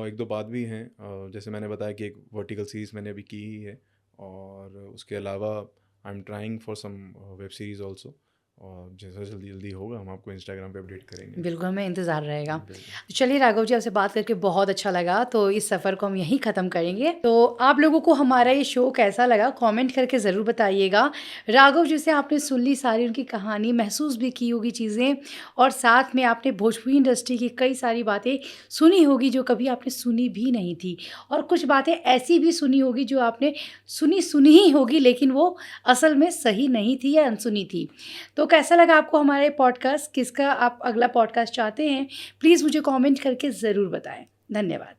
1-2 बात भी हैं। जैसे मैंने बताया कि एक वर्टिकल सीरीज़ मैंने अभी की ही है, और उसके अलावा I am trying for some web series also, और जैसा जल्दी जल्दी होगा हम आपको इंस्टाग्राम पे अपडेट करेंगे। बिल्कुल, हमें इंतज़ार रहेगा। बिल्कुल। तो चलिए राघव जी आपसे बात करके बहुत अच्छा लगा, तो इस सफ़र को हम यहीं ख़त्म करेंगे। तो आप लोगों को हमारा ये शो कैसा लगा कमेंट करके ज़रूर बताइएगा। राघव जी से आपने सुन ली सारी उनकी कहानी, महसूस भी की होगी चीज़ें और साथ में आपने भोजपुरी इंडस्ट्री की कई सारी बातें सुनी होगी जो कभी आपने सुनी भी नहीं थी और कुछ बातें ऐसी भी सुनी होगी जो आपने सुनी ही होगी लेकिन वो असल में सही नहीं थी या अनसुनी थी। तो कैसा लगा आपको हमारे पॉडकास्ट? किसका आप अगला पॉडकास्ट चाहते हैं? प्लीज़ मुझे कमेंट करके ज़रूर बताएँ। धन्यवाद।